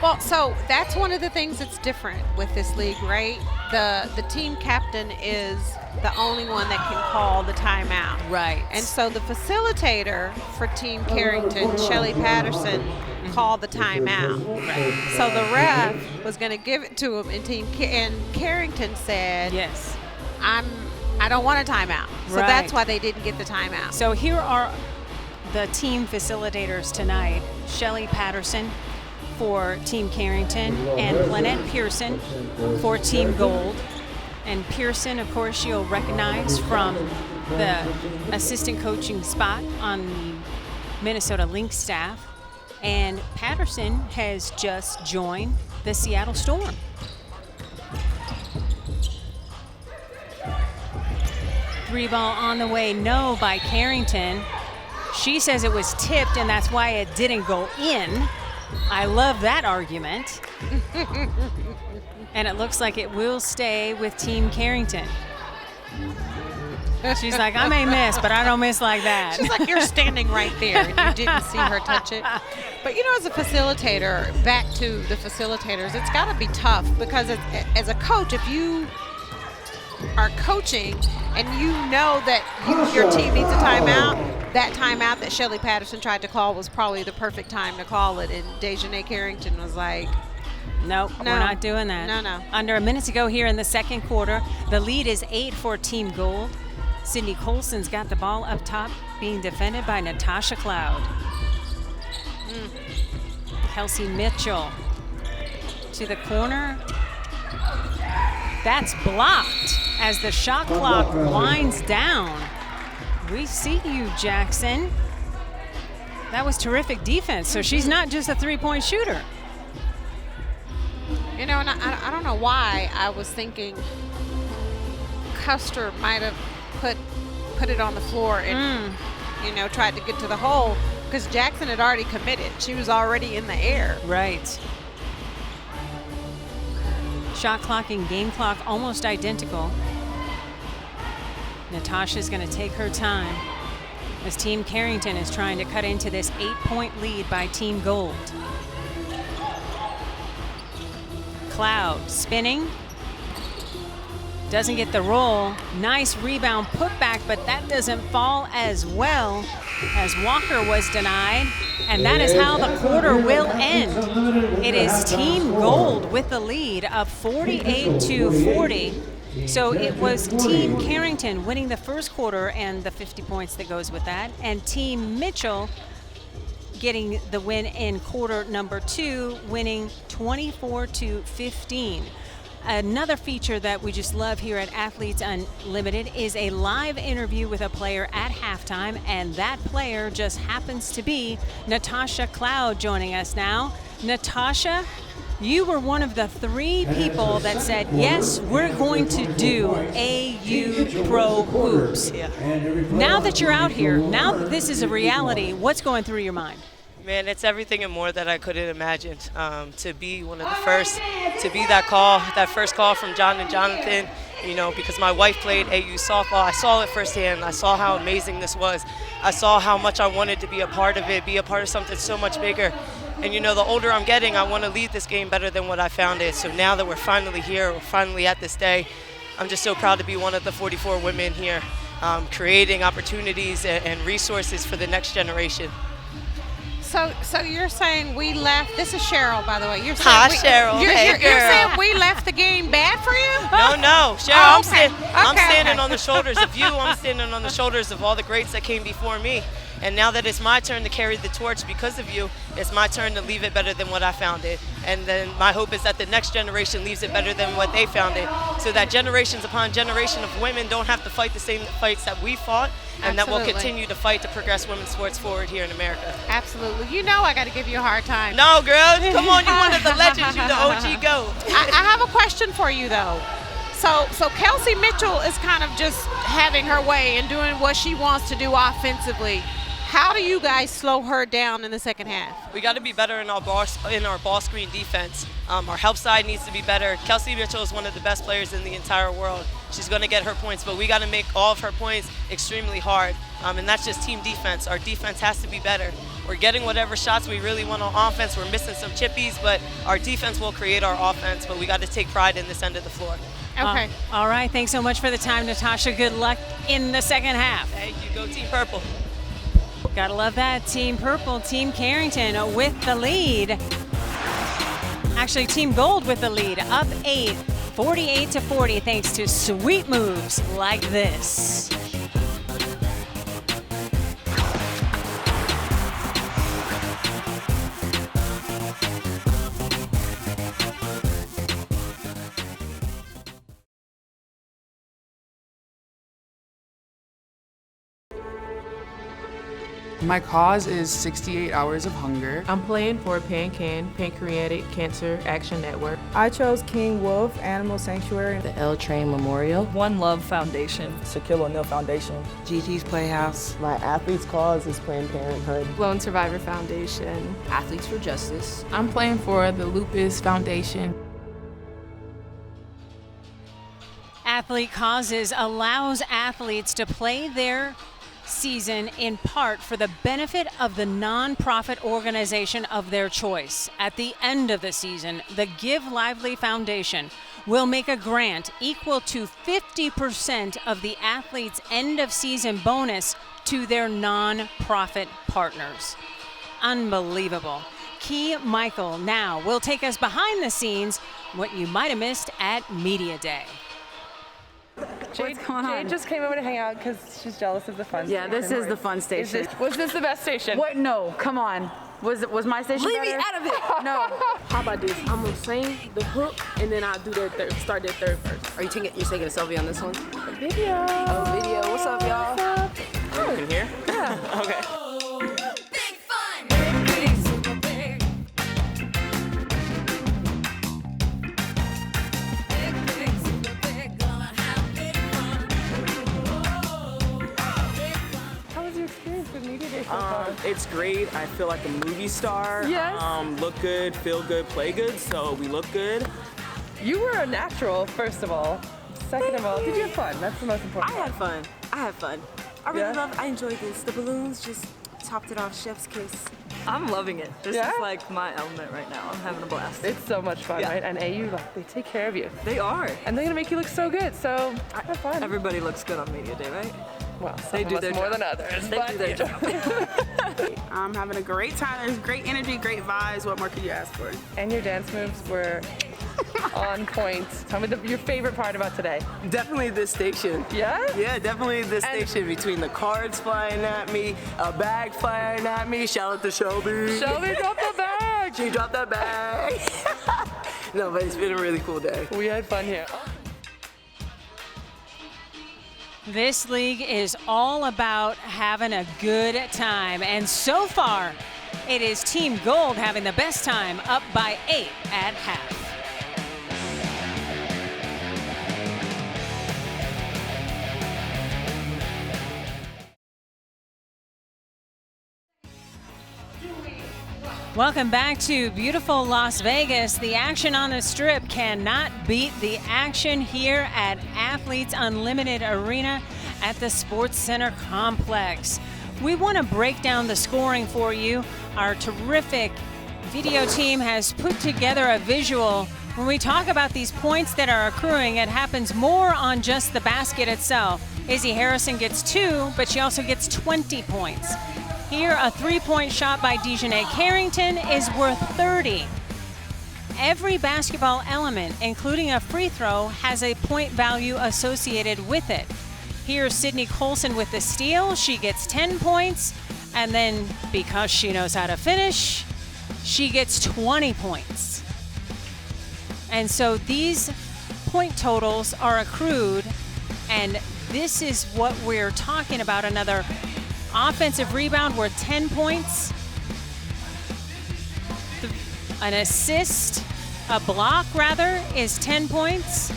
Well, so that's one of the things that's different with this league, right? The team captain is the only one that can call the timeout. Right. And so the facilitator for Team Carrington, Shelly Patterson, called the timeout. Right. So the ref was going to give it to him, and Carrington said, "Yes, I don't want a timeout." So that's why they didn't get the timeout. So here are the team facilitators tonight: Shelly Patterson for Team Carrington and Lynette Pearson for Team Gold. And Pearson, of course, you'll recognize from the assistant coaching spot on the Minnesota Lynx staff. And Patterson has just joined the Seattle Storm. Three ball on the way, no by Carrington. She says it was tipped and that's why it didn't go in. I love that argument. And it looks like it will stay with Team Carrington. She's like, I may miss, but I don't miss like that. She's like, you're standing right there and you didn't see her touch it. But you know, as a facilitator, back to the facilitators, it's got to be tough because as a coach, if you are coaching and you know that your team needs a timeout, that timeout that Shelly Patterson tried to call was probably the perfect time to call it. And Dejanay Carrington was like, Nope, we're not doing that. No. Under a minute to go here in the second quarter. The lead is 8 for Team Gold. Sydney Colson's got the ball up top, being defended by Natasha Cloud. Kelsey Mitchell to the corner. That's blocked as the shot clock winds down. We see you, Jackson. That was terrific defense. So she's not just a three-point shooter. You know, and I don't know why I was thinking Custer might have put it on the floor and, you know, tried to get to the hole because Jackson had already committed. She was already in the air. Right. Shot clock and game clock almost identical. Natasha's going to take her time as Team Carrington is trying to cut into this 8-point lead by Team Gold. Cloud spinning. Doesn't get the roll. Nice rebound putback, but that doesn't fall as well as Walker was denied. And that is how the quarter will end. It is Team Gold with the lead of 48-40. So it was Team Carrington winning the first quarter and the 50 points that goes with that. And Team Mitchell getting the win in quarter number 2, winning 24-15. Another feature that we just love here at Athletes Unlimited is a live interview with a player at halftime, and that player just happens to be Natasha Cloud joining us now. Natasha, you were one of the 3 people that said, yes, we're going to do AU Pro Hoops. Yeah. Now that you're out here, now that this is a reality, what's going through your mind? Man, it's everything and more that I couldn't imagine. To be one of the first, to be that first call from John and Jonathan, you know, because my wife played AU softball. I saw it firsthand. I saw how amazing this was. I saw how much I wanted to be a part of it, be a part of something so much bigger. And, you know, the older I'm getting, I want to lead this game better than what I found it. So now that we're finally here, we're finally at this day, I'm just so proud to be one of the 44 women here, creating opportunities and resources for the next generation. So you're saying we left, this is Cheryl, by the way. You're saying Hi, Cheryl. Hey, you're saying we left the game bad for you? No, Cheryl, Oh, I'm standing on the shoulders of you. I'm standing on the shoulders of all the greats that came before me. And now that it's my turn to carry the torch because of you, it's my turn to leave it better than what I found it. And then my hope is that the next generation leaves it better than what they found it, so that generations upon generation of women don't have to fight the same fights that we fought, and that we'll continue to fight to progress women's sports forward here in America. Absolutely. You know I got to give you a hard time. No, girl. Come on. You're one of the legends. You're the OG GOAT. I have a question for you, though. So Kelsey Mitchell is kind of just having her way and doing what she wants to do offensively. How do you guys slow her down in the second half? We got to be better in our ball screen defense. Our help side needs to be better. Kelsey Mitchell is one of the best players in the entire world. She's going to get her points, but we got to make all of her points extremely hard. And that's just team defense. Our defense has to be better. We're getting whatever shots we really want on offense. We're missing some chippies, but our defense will create our offense. But we got to take pride in this end of the floor. Okay. All right. Thanks so much for the time, Natasha. Good luck in the second half. Thank you. Go Team Purple. Gotta love that. Team Purple, Team Carrington with the lead. Actually, Team Gold with the lead, up 8, 48-40, thanks to sweet moves like this. My cause is 68 Hours of Hunger. I'm playing for PanCAN, Pancreatic Cancer Action Network. I chose King Wolf Animal Sanctuary. The L Train Memorial. One Love Foundation. Shaquille O'Neal Foundation. GT's Playhouse. My athlete's cause is Planned Parenthood. Lone Survivor Foundation. Athletes for Justice. I'm playing for the Lupus Foundation. Athlete Causes allows athletes to play their season in part for the benefit of the nonprofit organization of their choice. At the end of the season, the Give Lively Foundation will make a grant equal to 50% of the athlete's end of season bonus to their nonprofit partners. Unbelievable. Key Michael now will take us behind the scenes, what you might have missed at Media Day. Jade just came over to hang out because she's jealous of the fun station. Yeah, this is the fun station. Was this the best station? What? No, come on. Was my station Leave better? me out of it. No. How about this? I'm gonna sing the hook and then I'll do the third, start that third verse. Are you taking a selfie on this one? Video. Oh, video. What's up, y'all? What's up? Oh, you can hear? Yeah. Okay. It's great. I feel like a movie star. Yes. Look good, feel good, play good. So we look good. You were a natural, first of all. Second of all, did you have fun? That's the most important I part. had fun. I enjoyed this. The balloons just topped it off, chef's kiss. I'm loving it. This is like my element right now. I'm having a blast. It's so much fun, right? And AU, they take care of you. They are. And they're gonna make you look so good, so have fun. Everybody looks good on Media Day, right? Well, they do their more job. than others. They do their job. I'm having a great time. There's great energy, great vibes. What more could you ask for? And your dance moves were on point. Tell me your favorite part about today. Definitely this station. Yeah? Yeah, definitely this station. Between the cards flying at me, a bag flying at me. Shout out to Shelby. Shelby dropped the bag. She dropped that bag. No, but it's been a really cool day. We had fun here. This league is all about having a good time, and so far, it is Team Gold having the best time, up by 8 at half. Welcome back to beautiful Las Vegas. The action on the Strip cannot beat the action here at Athletes Unlimited Arena at the Sports Center Complex. We want to break down the scoring for you. Our terrific video team has put together a visual. When we talk about these points that are accruing, it happens more on just the basket itself. Izzy Harrison gets 2, but she also gets 20 points. Here, a 3-point shot by Dejanay Carrington is worth 30. Every basketball element, including a free throw, has a point value associated with it. Here's Sydney Colson with the steal. She gets 10 points, and then because she knows how to finish, she gets 20 points. And so these point totals are accrued, and this is what we're talking about. Another offensive rebound worth 10 points. An assist, a block rather, is 10 points.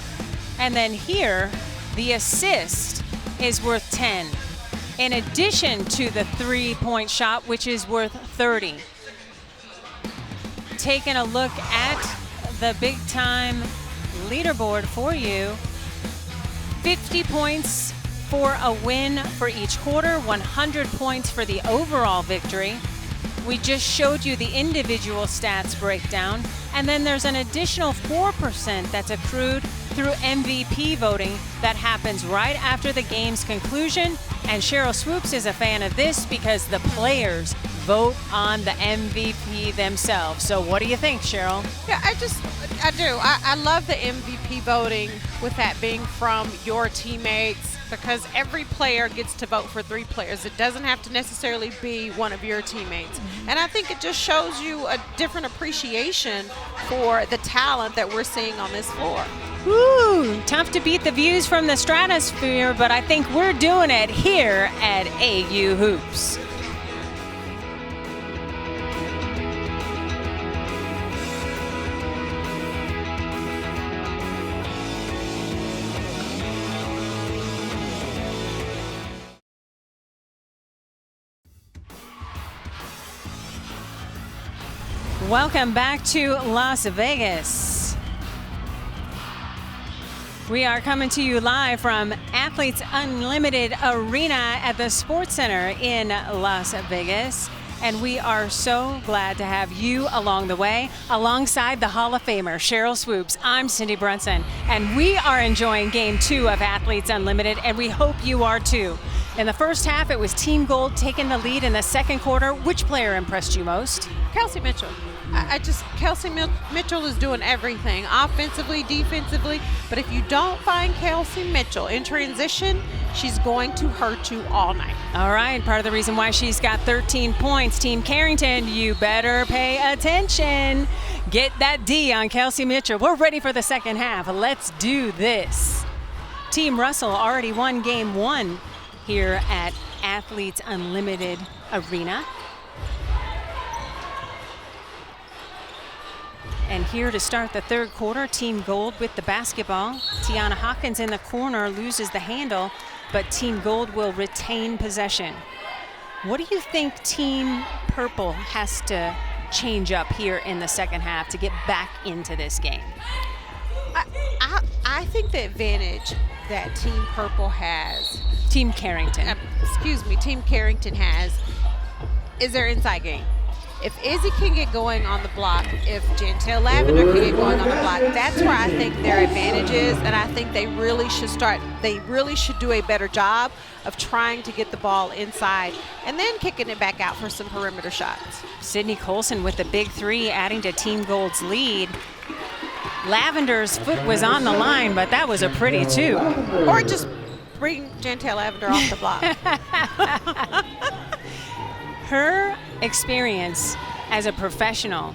And then here, the assist is worth 10. In addition to the 3-point shot, which is worth 30. Taking a look at the big time leaderboard for you. 50 points for a win for each quarter, 100 points for the overall victory. We just showed you the individual stats breakdown, and then there's an additional 4% that's accrued through MVP voting that happens right after the game's conclusion. And Cheryl Swoops is a fan of this because the players vote on the MVP themselves. So what do you think, Cheryl? Yeah, I do. I love the MVP voting, with that being from your teammates, because every player gets to vote for 3 players. It doesn't have to necessarily be one of your teammates. And I think it just shows you a different appreciation for the talent that we're seeing on this floor. Woo! Tough to beat the views from the stratosphere, but I think we're doing it here at AU Hoops. Welcome back to Las Vegas. We are coming to you live from Athletes Unlimited Arena at the Sports Center in Las Vegas. And we are so glad to have you along the way, alongside the Hall of Famer, Cheryl Swoops. I'm Cindy Brunson, and we are enjoying Game 2 of Athletes Unlimited, and we hope you are too. In the first half, it was Team Gold taking the lead. In the second quarter, which player impressed you most? Kelsey Mitchell. Kelsey Mitchell is doing everything, offensively, defensively. But if you don't find Kelsey Mitchell in transition, she's going to hurt you all night. All right, part of the reason why she's got 13 points. Team Carrington, you better pay attention. Get that D on Kelsey Mitchell. We're ready for the second half. Let's do this. Team Russell already won Game 1 here at Athletes Unlimited Arena. And here to start the third quarter, Team Gold with the basketball. Tiana Hawkins in the corner loses the handle, but Team Gold will retain possession. What do you think Team Purple has to change up here in the second half to get back into this game? I think the advantage that Team Purple has, Team Carrington. Team Carrington has, is their inside game. If Izzy can get going on the block, if Jantel Lavender can get going on the block, that's where I think their advantage is, and I think they really should do a better job of trying to get the ball inside and then kicking it back out for some perimeter shots. Sydney Colson with the big 3, adding to Team Gold's lead. Lavender's foot was on the line, but that was a pretty 2. Or just bring Jantel Lavender off the block. Her experience as a professional,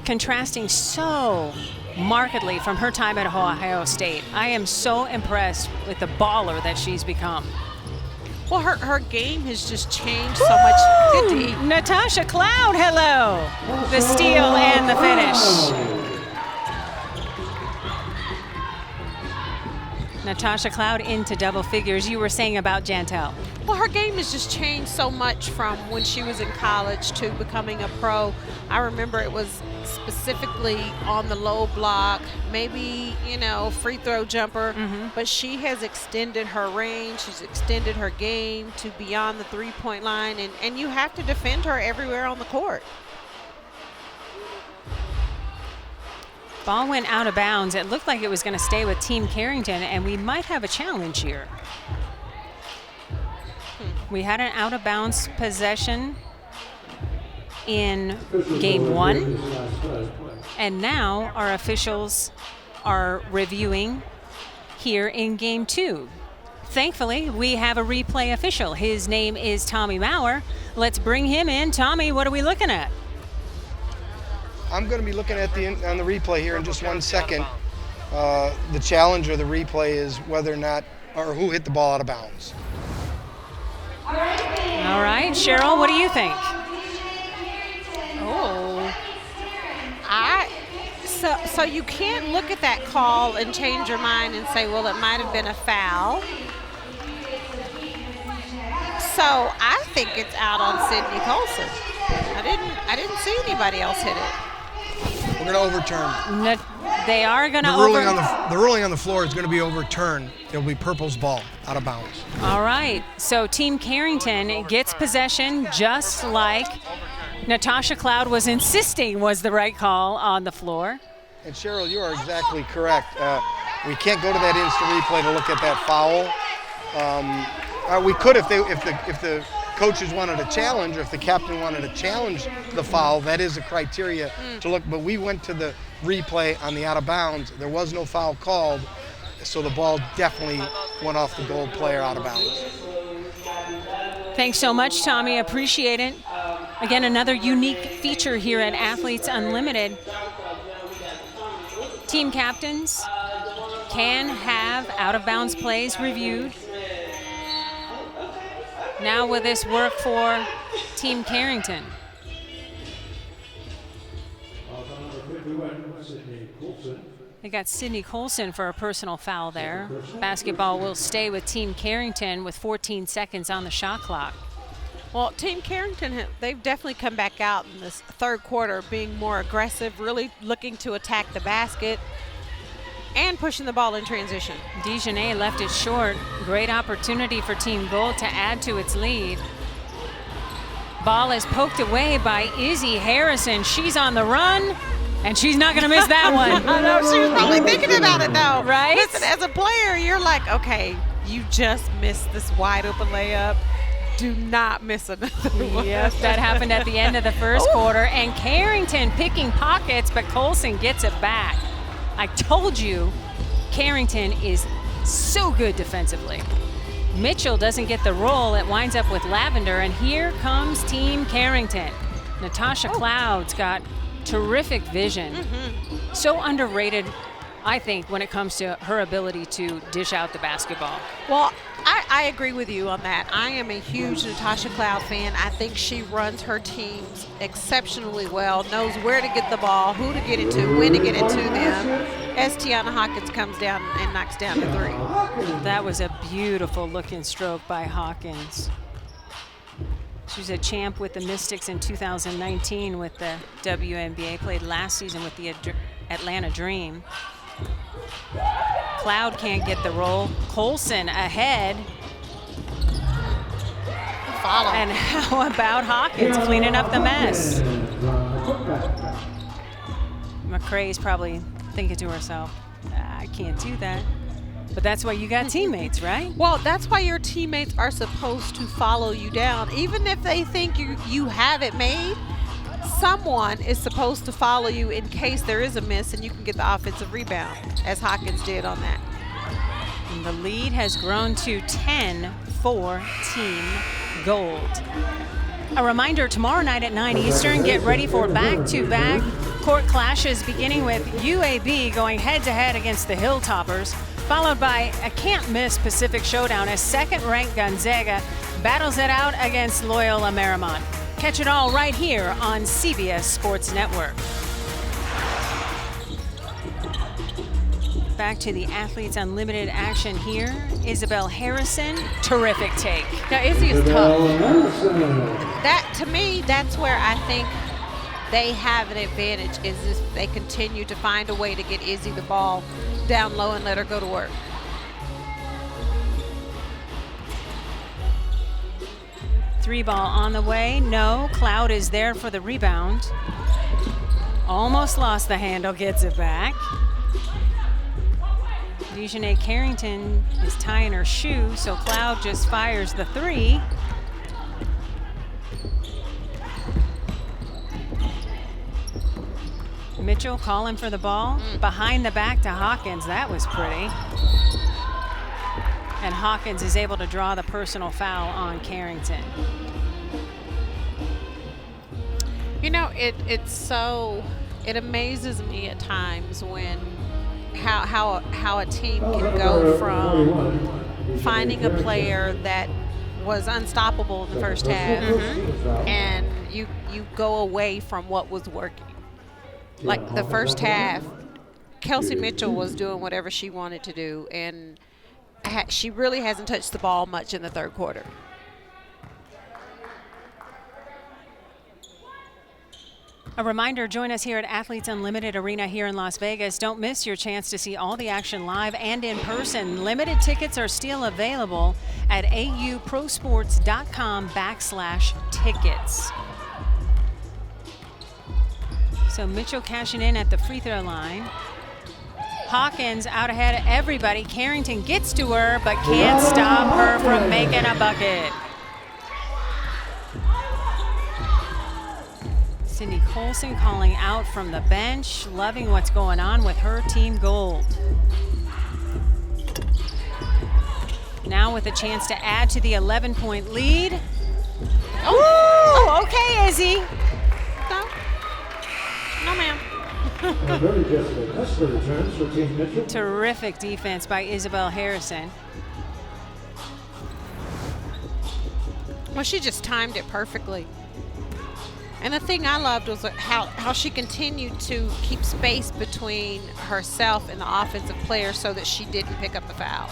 contrasting so markedly from her time at Ohio State. I am so impressed with the baller that she's become. Well, her game has just changed so much. Good D. Natasha Cloud, hello. The steal and the finish. Natasha Cloud into double figures. You were saying about Jantel. Well, her game has just changed so much from when she was in college to becoming a pro. I remember it was specifically on the low block, maybe, you know, free throw jumper, but she has extended her range. She's extended her game to beyond the three-point line, and you have to defend her everywhere on the court. Ball went out of bounds. It looked like it was going to stay with Team Carrington, and we might have a challenge here. We had an out-of-bounds possession in game 1, and now our officials are reviewing here in game 2. Thankfully, we have a replay official. His name is Tommy Maurer. Let's bring him in. Tommy, what are we looking at? I'm going to be looking at on the replay here in just 1 second. The challenge or the replay is whether or not, or who hit the ball out of bounds. All right, Cheryl, what do you think? So you can't look at that call and change your mind and say, well, it might have been a foul. So I think it's out on Sydney Colson. I didn't see anybody else hit it. We're going to overturn. They are going to the ruling on the floor is going to be overturned. It'll be Purple's ball out of bounds. All right. So Team Carrington gets possession, just like Natasha Cloud was insisting was the right call on the floor. And Cheryl, you are exactly correct. We can't go to that instant replay to look at that foul. We could if the coaches wanted a challenge, or if the captain wanted to challenge the foul. That is a criteria to look. But we went to the replay on the out of bounds. There was no foul called, so the ball definitely went off the goal player out of bounds. Thanks so much, Tommy. Appreciate it. Again, another unique feature here at Athletes Unlimited. Team captains can have out-of-bounds plays reviewed. Now will this work for Team Carrington? They got Sydney Colson for a personal foul there. Basketball will stay with Team Carrington with 14 seconds on the shot clock. Well, Team Carrington, they've definitely come back out in this third quarter being more aggressive, really looking to attack the basket and pushing the ball in transition. Dejanay left it short. Great opportunity for Team Gold to add to its lead. Ball is poked away by Izzy Harrison. She's on the run, and she's not going to miss that one. I know, she was probably thinking about it, though. Right? Listen, as a player, you're like, okay, you just missed this wide open layup. Do not miss another one. Yes, that happened at the end of the first quarter. And Carrington picking pockets, but Colson gets it back. I told you, Carrington is so good defensively. Mitchell doesn't get the roll. It winds up with Lavender, and here comes Team Carrington. Natasha Cloud's got terrific vision. So underrated, I think, when it comes to her ability to dish out the basketball. Well, I agree with you on that. I am a huge Natasha Cloud fan. I think she runs her teams exceptionally well, knows where to get the ball, who to get it to, when to get it to them, as Tiana Hawkins comes down and knocks down the three. That was a beautiful looking stroke by Hawkins. She was a champ with the Mystics in 2019 with the WNBA, played last season with the Atlanta Dream. Cloud can't get the roll. Colson ahead. Follow. And how about Hawkins cleaning up the mess? McCrae's probably thinking to herself, I can't do that. But that's why you got teammates, right? Well, that's why your teammates are supposed to follow you down. Even if they think you have it made, someone is supposed to follow you in case there is a miss and you can get the offensive rebound, as Hawkins did on that. And the lead has grown to 10 for Team Gold. A reminder, tomorrow night at 9 Eastern, get ready for back-to-back court clashes, beginning with UAB going head-to-head against the Hilltoppers, followed by a can't-miss Pacific Showdown as second-ranked Gonzaga battles it out against Loyola Marymount. Catch it all right here on CBS Sports Network. Back to the Athletes Unlimited action here. Isabel Harrison, terrific take. Now, Izzy is tough. That, to me, that's where I think they have an advantage, is if they continue to find a way to get Izzy the ball down low and let her go to work. Three ball on the way. No, Cloud is there for the rebound. Almost lost the handle, gets it back. Dejanay Carrington is tying her shoe, so Cloud just fires the three. Mitchell calling for the ball. Behind the back to Hawkins. That was pretty. And Hawkins is able to draw the personal foul on Carrington. You know, it amazes me at times when how a team can go from finding a player that was unstoppable in the first half and you go away from what was working. Like the first half, Kelsey Mitchell was doing whatever she wanted to do, and she really hasn't touched the ball much in the third quarter. A reminder, join us here at Athletes Unlimited Arena here in Las Vegas. Don't miss your chance to see all the action live and in person. Limited tickets are still available at auprosports.com/tickets. So Mitchell cashing in at the free throw line. Hawkins out ahead of everybody. Carrington gets to her, but can't stop her from making a bucket. Cindy Colson calling out from the bench, loving what's going on with her team gold. Now with a chance to add to the 11-point lead. Oh, okay, Izzy. No, ma'am. Terrific defense by Isabel Harrison. Well, she just timed it perfectly. And the thing I loved was how she continued to keep space between herself and the offensive player so that she didn't pick up a foul.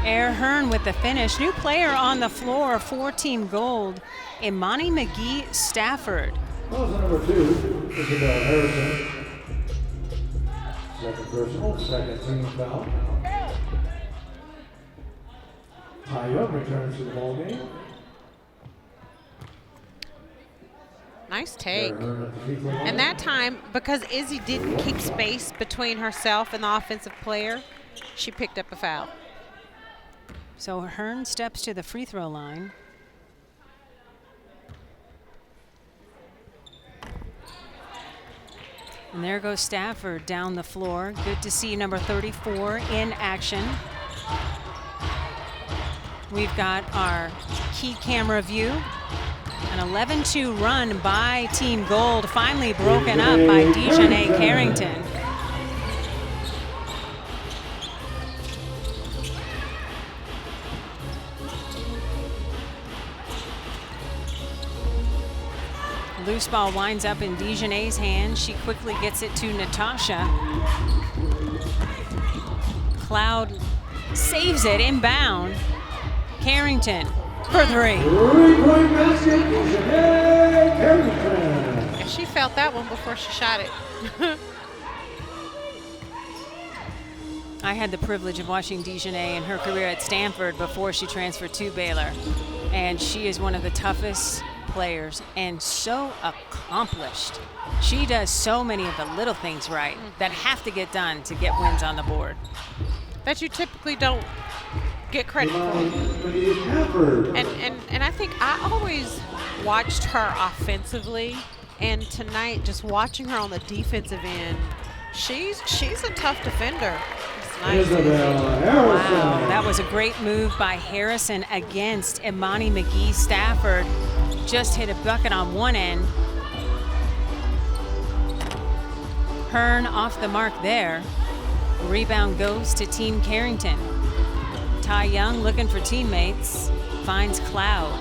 Air Hearn with the finish. New player on the floor for Team Gold, Imani McGee Stafford. Number 2, Isabel Harrison. Second personal, second team foul. Ty Young returns to the ball game. Nice take. And that time, because Izzy didn't keep space between herself and the offensive player, she picked up a foul. So Hearn steps to the free throw line. And there goes Stafford down the floor. Good to see number 34 in action. We've got our key camera view. An 11-2 run by Team Gold, finally broken up by Dejanay Carrington. Loose ball winds up in Dejanay's hand. She quickly gets it to Natasha. Cloud saves it inbound. Carrington for three. Yeah, she felt that one before she shot it. I had the privilege of watching Dejanay in her career at Stanford before she transferred to Baylor. And she is one of the toughest players and so accomplished. She does so many of the little things right that have to get done to get wins on the board. That you typically don't get credit for. And I think I always watched her offensively, and tonight just watching her on the defensive end, she's a tough defender. Nice. Wow, that was a great move by Harrison against Imani McGee Stafford. Just hit a bucket on one end. Hearn off the mark there. Rebound goes to Team Carrington. Ty Young looking for teammates, finds Cloud.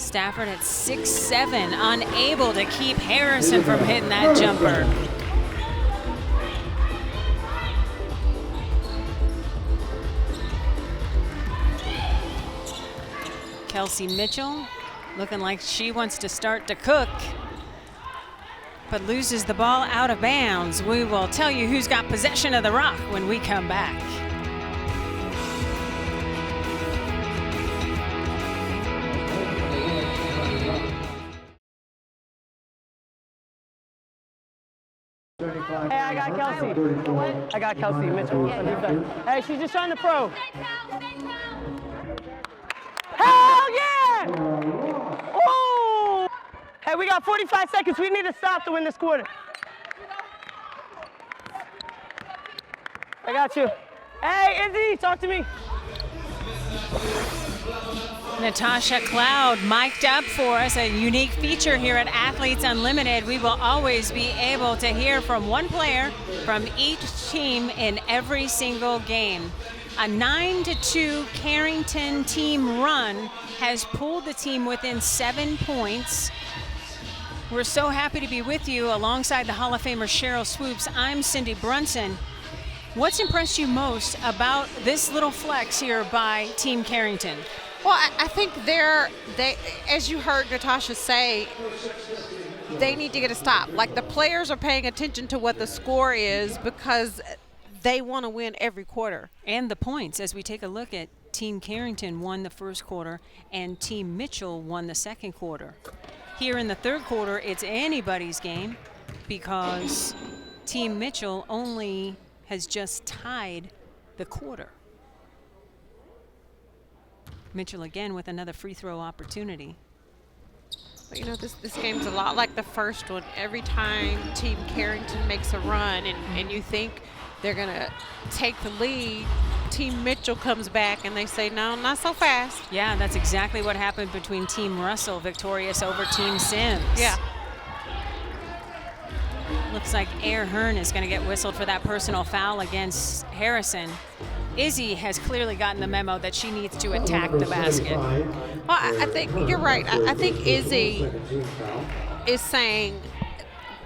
Stafford at 6'7", unable to keep Harrison from hitting that jumper. Kelsey Mitchell looking like she wants to start to cook, but loses the ball out of bounds. We will tell you who's got possession of the rock when we come back. Hey, I got Kelsey. I got Kelsey Mitchell. Hey, she's just trying to pro. Hell yeah! Oh! Hey, we got 45 seconds. We need to stop to win this quarter. I got you. Hey, Izzy, talk to me. Natasha Cloud mic'd up for us, a unique feature here at Athletes Unlimited. We will always be able to hear from one player from each team in every single game. A 9-2 Carrington team run has pulled the team within 7 points. We're so happy to be with you alongside the Hall of Famer Cheryl Swoops. I'm Cindy Brunson. What's impressed you most about this little flex here by Team Carrington? Well, I think they, as you heard Natasha say, they need to get a stop. Like, the players are paying attention to what the score is because they want to win every quarter. And the points, as we take a look at Team Carrington won the first quarter and Team Mitchell won the second quarter. Here in the third quarter, it's anybody's game because Team Mitchell only has just tied the quarter. Mitchell again with another free throw opportunity. But you know, this game's a lot like the first one. Every time Team Carrington makes a run and you think they're going to take the lead, Team Mitchell comes back and they say, no, not so fast. Yeah, that's exactly what happened between Team Russell, victorious over Team Sims. Yeah. Looks like Air Hearn is going to get whistled for that personal foul against Harrison. Izzy has clearly gotten the memo that she needs to attack the basket. Well, I think you're right. I think Izzy is saying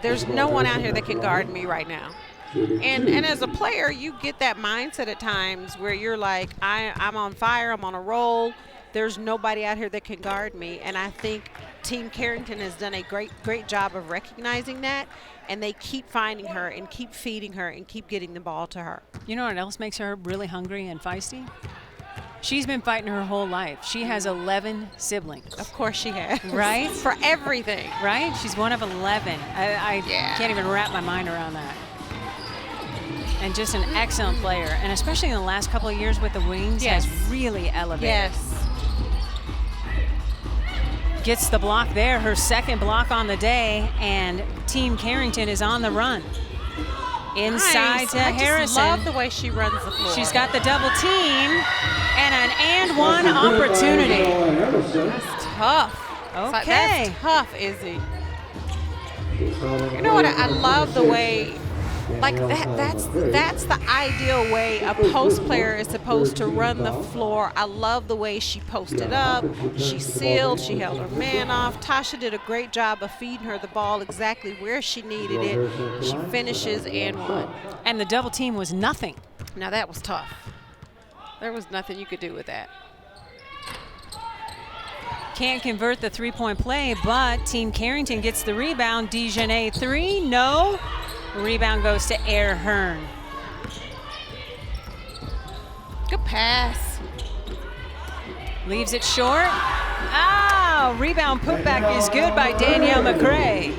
there's no one out here that can guard me right now. And as a player, you get that mindset at times where you're like, I'm on fire, I'm on a roll. There's nobody out here that can guard me. And I think Team Carrington has done a great job of recognizing that. And they keep finding her and keep feeding her and keep getting the ball to her. You know what else makes her really hungry and feisty? She's been fighting her whole life. She has 11 siblings. Of course she has. Right? For everything. Right? She's one of 11. I can't even wrap my mind around that. And just an excellent player. And especially in the last couple of years with the Wings, has really elevated. Yes. Gets the block there, her second block on the day, and Team Carrington is on the run. Inside to Harrison. I just love the way she runs the floor. She's got the double team and an and one opportunity. That's tough. Okay. That's tough, Izzy. You know what? I love the way, like that's the ideal way a post player is supposed to run the floor. I love the way she posted up, she sealed, she held her man off. Tasha did a great job of feeding her the ball exactly where she needed it. She finishes and one. And the double team was nothing. Now that was tough. There was nothing you could do with that. Can't convert the three-point play, but Team Carrington gets the rebound. Dejanay three, no. Rebound goes to Air Hearn. Good pass. Leaves it short. Oh, rebound putback is good by Danielle McCray.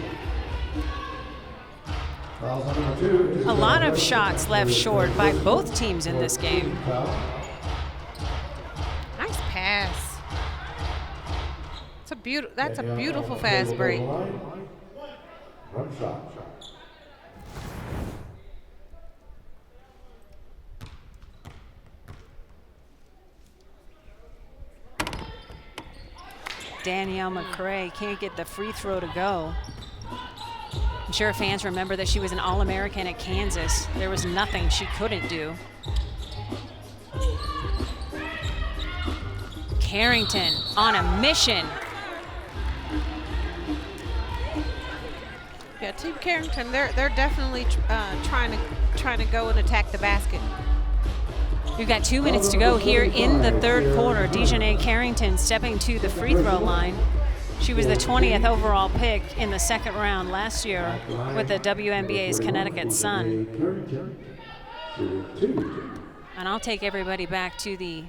A lot of shots left short by both teams in this game. Nice pass. That's a beautiful fast break. One shot. Danielle McCray can't get the free throw to go. I'm sure fans remember that she was an All-American at Kansas. There was nothing she couldn't do. Carrington on a mission. Yeah, Team Carrington, they're definitely trying to go and attack the basket. We've got 2 minutes to go here in the third quarter. Dejanay Carrington stepping to the free throw line. She was the 20th overall pick in the second round last year with the WNBA's Connecticut Sun. And I'll take everybody back to the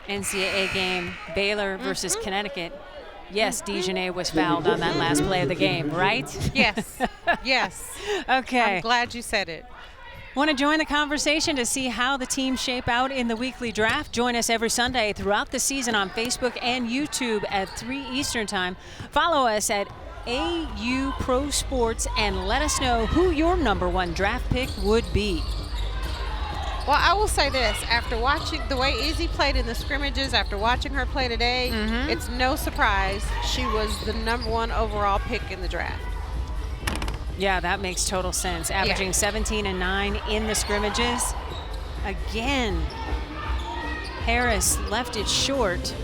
NCAA game, Baylor versus Connecticut. Yes, Dejanay was fouled on that last play of the game, right? Yes, yes. Okay. I'm glad you said it. Want to join the conversation to see how the teams shape out in the weekly draft? Join us every Sunday throughout the season on Facebook and YouTube at 3 Eastern Time. Follow us at AU Pro Sports and let us know who your #1 draft pick would be. Well, I will say this. After watching the way Izzy played in the scrimmages, after watching her play today, it's no surprise she was the #1 overall pick in the draft. Yeah, that makes total sense. Averaging 17 and 9 in the scrimmages. Again, Harris left it short.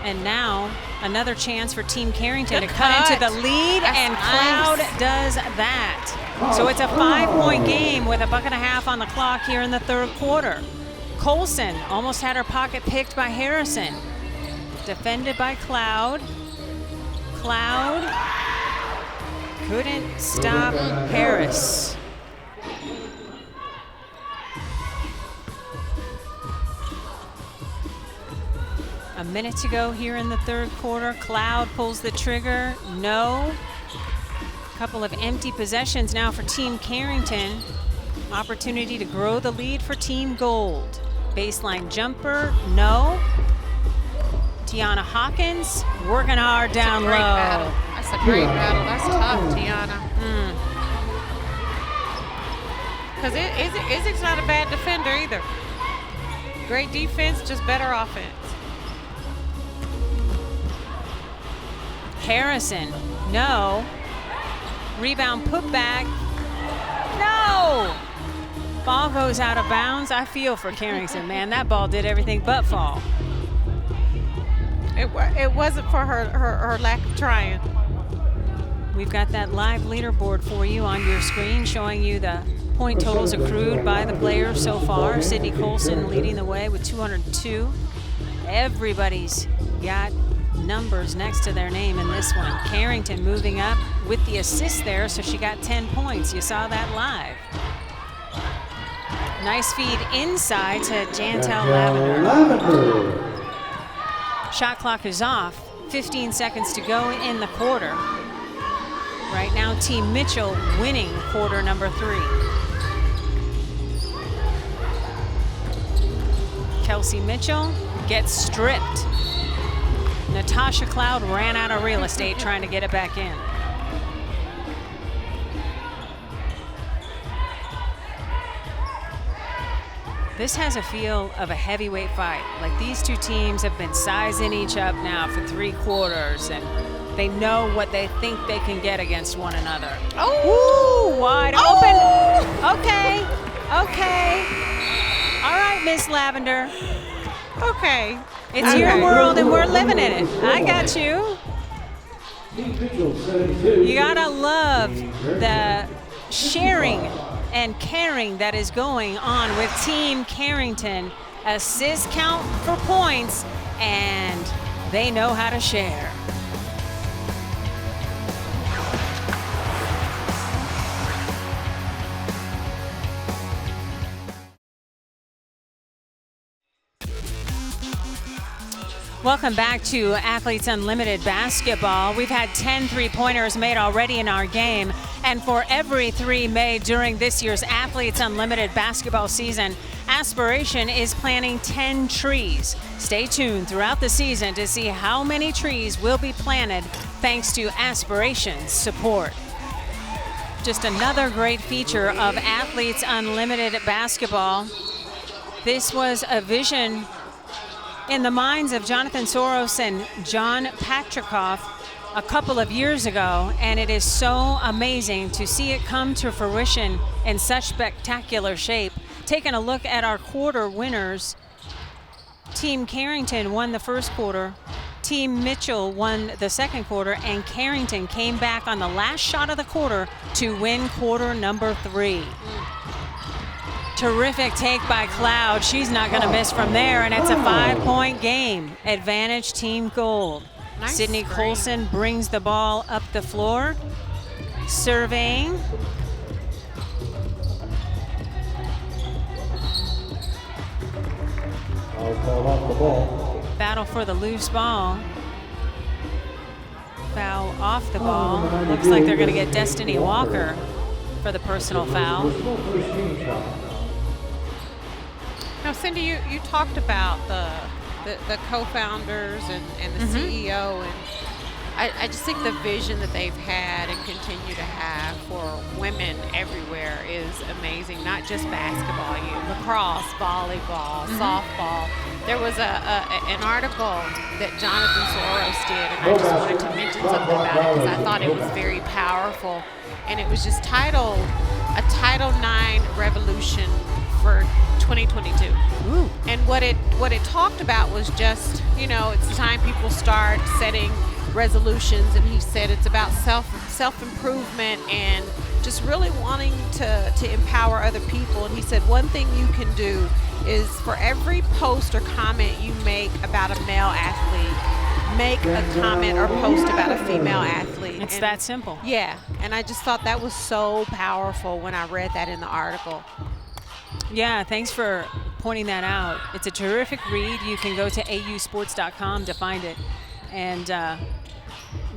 And now another chance for Team Carrington to cut into the lead, and Cloud does that. So it's a 5-point game with a buck and a half on the clock here in the third quarter. Colson almost had her pocket picked by Harrison. Defended by Cloud. Cloud couldn't stop Harris. A minute to go here in the third quarter. Cloud pulls the trigger. No. A couple of empty possessions now for Team Carrington. Opportunity to grow the lead for Team Gold. Baseline jumper. No. Tiana Hawkins working hard down low. Battle. That's a great battle. That's tough, Tiana. Because Izzy's not a bad defender either. Great defense, just better offense. Harrison, no. Rebound put back, no. Ball goes out of bounds. I feel for Carrington, man. That ball did everything but fall. It wasn't for her lack of trying. We've got that live leaderboard for you on your screen showing you the point totals accrued by the players so far. Sydney Colson leading the way with 202. Everybody's got numbers next to their name in this one. Carrington moving up with the assist there, so she got 10 points. You saw that live. Nice feed inside to Jantel Lavender. Shot clock is off. 15 seconds to go in the quarter. Right now, Team Mitchell winning quarter number 3. Kelsey Mitchell gets stripped. Natasha Cloud ran out of real estate trying to get it back in. This has a feel of a heavyweight fight. Like these two teams have been sizing each up now for 3 quarters, and they know what they think they can get against one another. Oh, ooh, wide open. Okay, okay. All right, Miss Lavender. Okay. It's your world and we're living in it. I got you. You gotta love the sharing and caring that is going on with Team Carrington. Assist count for points, and they know how to share. Welcome back to Athletes Unlimited Basketball. We've had 10 3-pointers made already in our game, and for every 3 made during this year's Athletes Unlimited Basketball season, Aspiration is planting 10 trees. Stay tuned throughout the season to see how many trees will be planted thanks to Aspiration's support. Just another great feature of Athletes Unlimited Basketball. This was a vision in the minds of Jonathan Soros and John Patrikoff a couple of years ago, and it is so amazing to see it come to fruition in such spectacular shape. Taking a look at our quarter winners, Team Carrington won the first quarter, Kelsey Mitchell won the second quarter, and Carrington came back on the last shot of the quarter to win quarter number 3. Terrific take by Cloud. She's not going to miss from there, and it's a 5-point game. Advantage Team Gold. Nice Sydney screen. Colson brings the ball up the floor. Surveying. Foul off the ball. Battle for the loose ball. Foul off the ball. Looks like they're going to get Destiny Walker for the personal foul. Now, Cindy, you talked about the co-founders and the CEO, and I just think the vision that they've had and continue to have for women everywhere is amazing. Not just basketball, lacrosse, volleyball, softball. There was an article that Jonathan Soros did, and I just wanted to mention something about it because I thought it was very powerful. And it was just titled "A Title IX Revolution for 2022." Ooh. And what it talked about was just, it's time people start setting resolutions, and he said it's about self-improvement and just really wanting to empower other people. And he said one thing you can do is for every post or comment you make about a male athlete, make a comment or post about a female athlete. It's that simple. Yeah, and I just thought that was so powerful when I read that in the article. Yeah, thanks for pointing that out. It's a terrific read. You can go to ausports.com to find it. And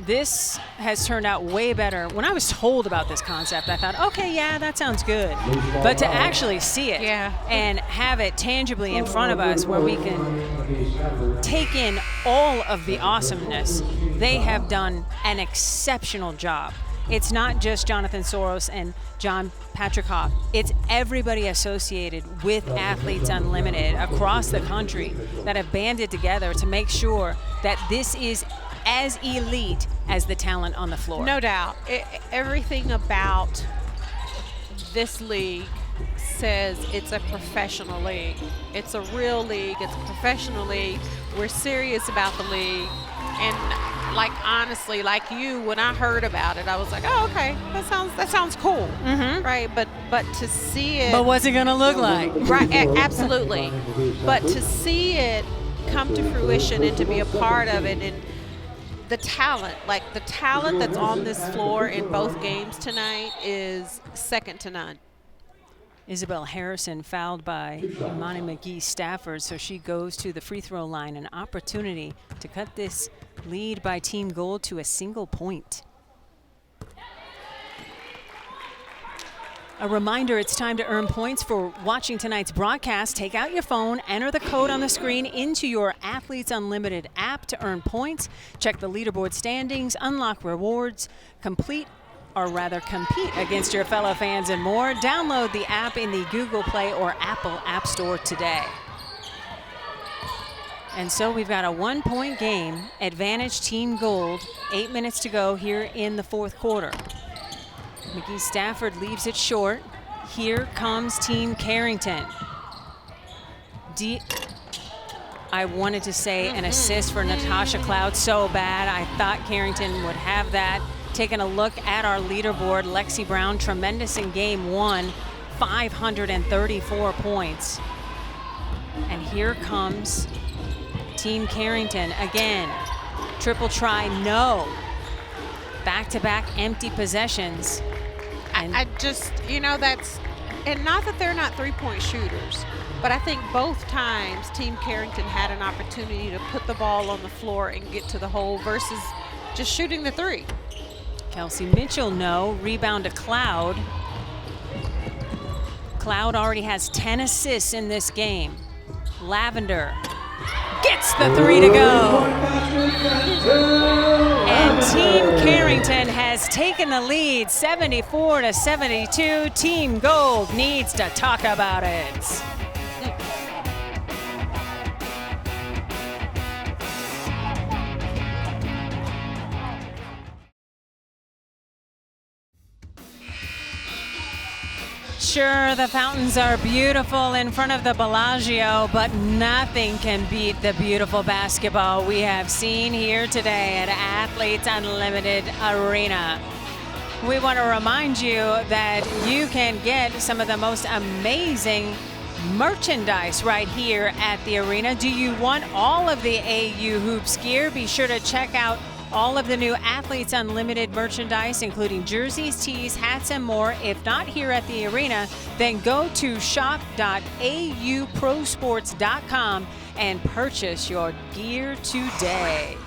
this has turned out way better. When I was told about this concept, I thought, okay, yeah, that sounds good. But to actually see it and have it tangibly in front of us where we can take in all of the awesomeness, they have done an exceptional job. It's not just Jonathan Soros and John Patrickhoff. It's everybody associated with Athletes Unlimited across the country that have banded together to make sure that this is as elite as the talent on the floor. No doubt. Everything about this league says it's a professional league. It's a real league. It's a professional league. We're serious about the league. And honestly, like you, when I heard about it, I was like, oh, okay, that sounds cool, right? But to see it. But what's it gonna look like? Right, absolutely. But to see it come to fruition and to be a part of it, and the talent that's on this floor in both games tonight is second to none. Isabel Harrison fouled by Imani McGee Stafford, so she goes to the free throw line, an opportunity to cut this lead by Team Gold to a single point. A reminder, it's time to earn points for watching tonight's broadcast. Take out your phone, enter the code on the screen into your Athletes Unlimited app to earn points. Check the leaderboard standings, unlock rewards, compete against your fellow fans and more. Download the app in the Google Play or Apple App Store today. And so we've got a 1-point game, advantage Team Gold, 8 minutes to go here in the fourth quarter. McGee Stafford leaves it short. Here comes Team Carrington. I wanted to say an assist for Natasha Cloud so bad. I thought Carrington would have that. Taking a look at our leaderboard, Lexi Brown, tremendous in game 1, 534 points. And here comes Team Carrington again. Triple try, no. Back-to-back empty possessions. I just, that's, and not that they're not three-point shooters, but I think both times Team Carrington had an opportunity to put the ball on the floor and get to the hole versus just shooting the three. Kelsey Mitchell, no. Rebound to Cloud. Cloud already has 10 assists in this game. Lavender gets the 3 to go. And Team Carrington has taken the lead 74-72. Team Gold needs to talk about it. Sure, the fountains are beautiful in front of the Bellagio, but nothing can beat the beautiful basketball we have seen here today at Athletes Unlimited Arena. We want to remind you that you can get some of the most amazing merchandise right here at the arena. Do you want all of the AU Hoops gear? Be sure to check out all of the new Athletes Unlimited merchandise, including jerseys, tees, hats, and more. If not here at the arena, then go to shop.auprosports.com and purchase your gear today.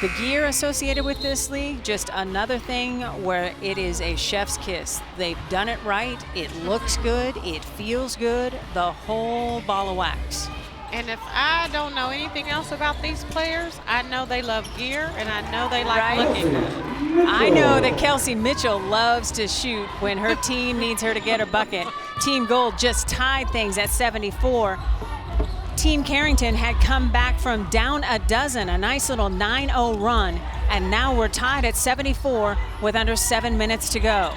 The gear associated with this league, just another thing where it is a chef's kiss. They've done it right, it looks good, it feels good, the whole ball of wax. And if I don't know anything else about these players, I know they love gear and I know they like looking good. I know that Kelsey Mitchell loves to shoot when her team needs her to get a bucket. Team Gold just tied things at 74. Team Carrington had come back from down a dozen, a nice little 9-0 run, and now we're tied at 74 with under 7 minutes to go.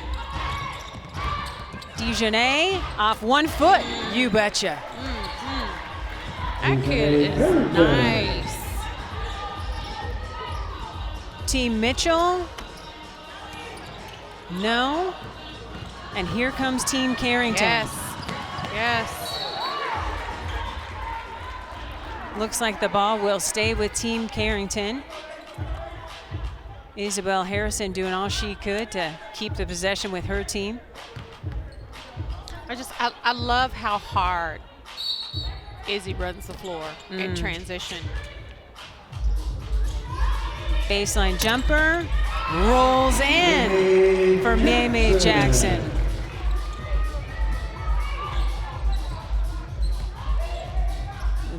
Dejanay off 1 foot, you betcha. That kid is nice. Team Mitchell, no. And here comes Team Carrington. Yes. Looks like the ball will stay with Team Carrington. Isabel Harrison doing all she could to keep the possession with her team. I love how hard Izzy runs the floor in transition. Baseline jumper, rolls in for May Jackson.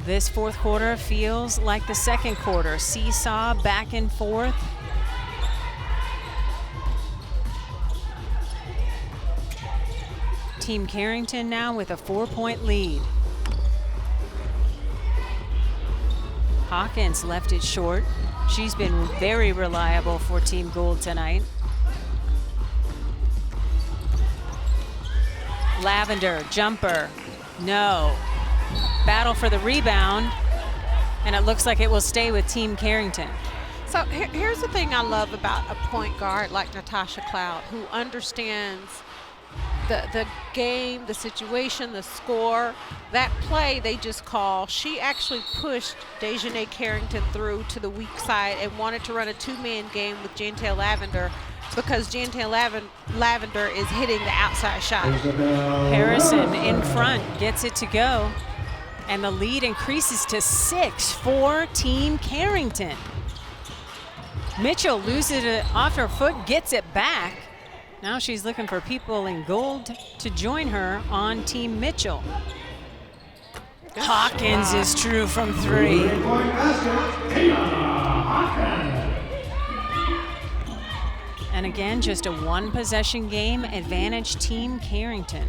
This fourth quarter feels like the second quarter. Seesaw back and forth. Team Carrington now with a 4-point lead. Hawkins left it short. She's been very reliable for Team Gold tonight. Lavender, jumper, no. Battle for the rebound, and it looks like it will stay with Team Carrington. So here's the thing I love about a point guard like Natasha Cloud, who understands the game, the situation, the score. That play they just call, she actually pushed Dejanay Carrington through to the weak side and wanted to run a 2-man game with Jantel Lavender because Jantel Lavender is hitting the outside shot. Harrison in front gets it to go, and the lead increases to 6 for Team Carrington. Mitchell loses it off her foot, gets it back. Now she's looking for people in gold to join her on Team Mitchell. Hawkins is true from 3. And again, just a 1-possession game, advantage Team Carrington.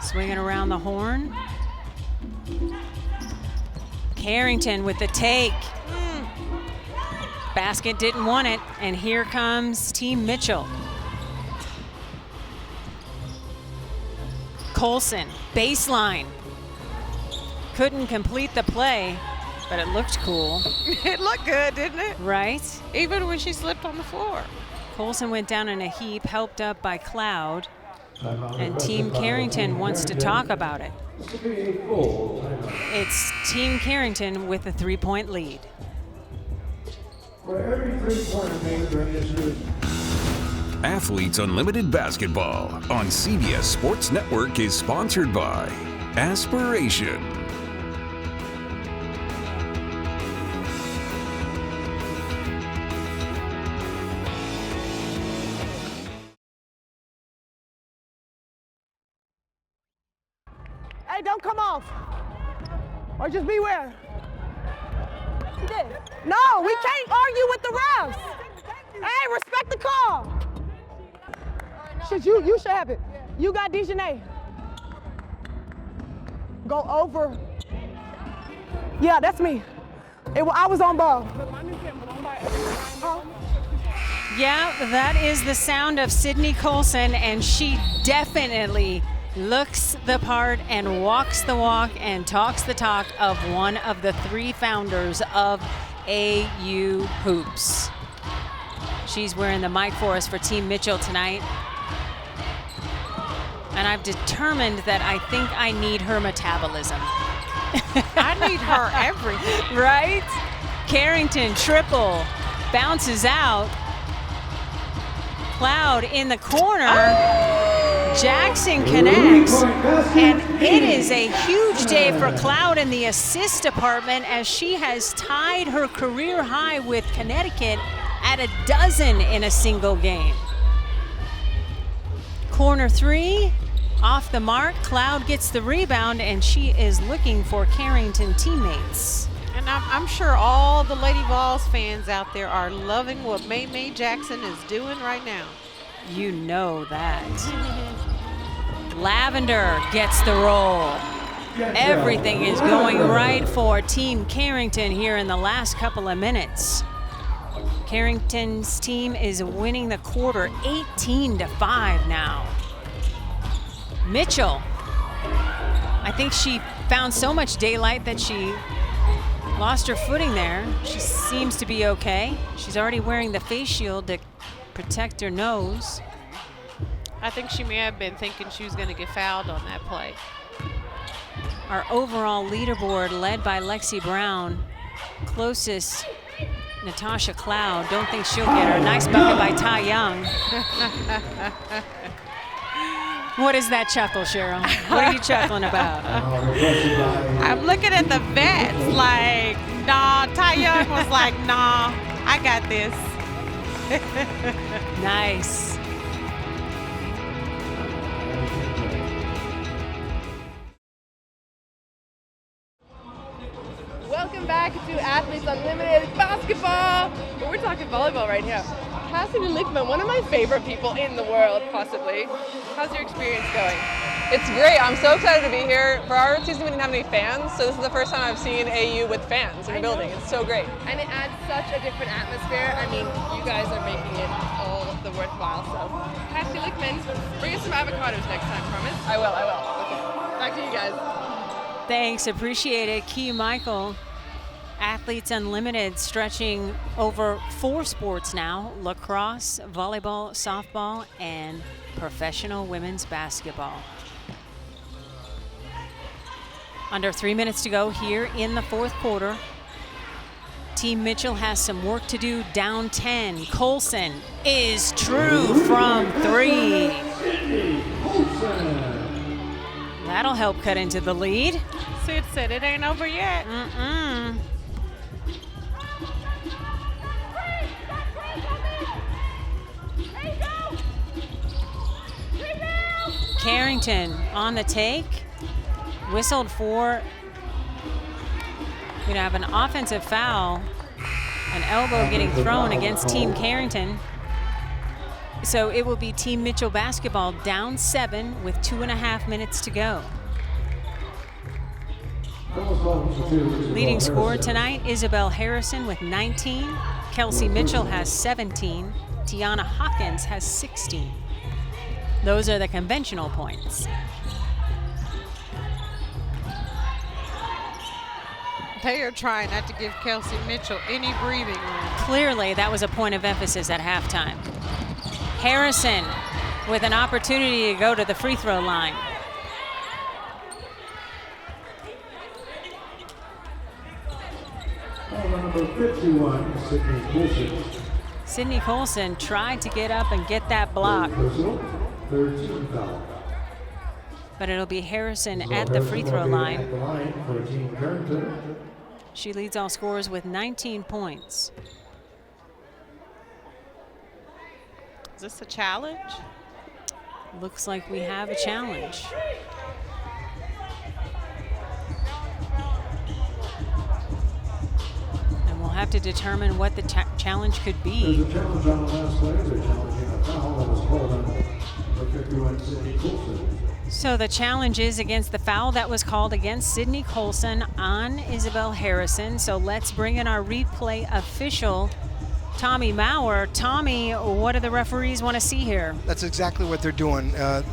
Swinging around the horn. Carrington with the take. Basket didn't want it, and here comes Team Mitchell. Colson, baseline. Couldn't complete the play, but it looked cool. It looked good, didn't it? Right. Even when she slipped on the floor. Colson went down in a heap, helped up by Cloud, and Team Carrington wants to talk about it. It's Team Carrington with a 3-point lead. For every 3-pointer made during this year's Athletes Unlimited Basketball on CBS Sports Network is sponsored by Aspiration. Hey, don't come off. Or just beware. No, we can't argue with the refs. Hey, respect the call. Shit, you should have it. You got Dejanay. Go over. Yeah, that's me. I was on ball. Yeah, that is the sound of Sydney Colson, and she definitely looks the part and walks the walk and talks the talk of one of the 3 founders of AU Hoops. She's wearing the Mike Forrest for Team Mitchell tonight. And I've determined that I think I need her metabolism. I need her everything. Right? Carrington triple, bounces out. Cloud in the corner. Jackson connects, and it is a huge day for Cloud in the assist department as she has tied her career high with Connecticut at 12 in a single game. Corner 3, off the mark. Cloud gets the rebound, and she is looking for Carrington teammates. And I'm sure all the Lady Vols fans out there are loving what May Jackson is doing right now. You know that. Lavender gets the roll. Everything is going right for Team Carrington here in the last couple of minutes. Carrington's team is winning the quarter 18-5 now. Mitchell, I think she found so much daylight that she lost her footing there. She seems to be okay. She's already wearing the face shield to protect her nose. I think she may have been thinking she was going to get fouled on that play. Our overall leaderboard led by Lexi Brown. Closest, Natasha Cloud. Don't think she'll get her. Nice bucket by Ty Young. What is that chuckle, Cheryl? What are you chuckling about? I'm looking at the vets like, nah, Ty Young was like, nah, I got this. Nice. Welcome back to Athletes Unlimited Basketball. But we're talking volleyball right now. Cassidy Lickman, one of my favorite people in the world, possibly. How's your experience going? It's great. I'm so excited to be here. For our season, we didn't have any fans, so this is the first time I've seen AU with fans in the building. It's so great. And it adds such a different atmosphere. I mean, you guys are making it all the worthwhile. So, Cassidy Lickman, bring us some avocados next time, promise? I will. Okay. Back to you guys. Thanks, appreciate it. Key Michael. Athletes Unlimited stretching over 4 sports now: lacrosse, volleyball, softball, and professional women's basketball. Under 3 minutes to go here in the 4th quarter. Team Mitchell has some work to do, down 10. Colson is true from 3. That'll help cut into the lead. Sid said it ain't over yet. Carrington on the take, whistled for, we have an offensive foul, an elbow getting thrown against Team Carrington. So it will be Team Mitchell basketball down 7 with 2.5 minutes to go. Leading scorer tonight, Isabel Harrison with 19. Kelsey Mitchell has 17. Tiana Hawkins has 16. Those are the conventional points. They are trying not to give Kelsey Mitchell any breathing room. Clearly, that was a point of emphasis at halftime. Harrison with an opportunity to go to the free throw line. Number 51, Sydney Colson. Sydney Colson tried to get up and get that block. But it'll be Harrison at the free throw line. She leads all scorers with 19 points. Is this a challenge? Looks like we have a challenge. And we'll have to determine what the challenge could be. There's a challenge on the last play. They're challenging a foul that was called on number 51, Sydney Colson. So the challenge is against the foul that was called against Sydney Colson on Isabel Harrison. So let's bring in our replay official, Tommy Maurer. Tommy, what do the referees want to see here? That's exactly what they're doing.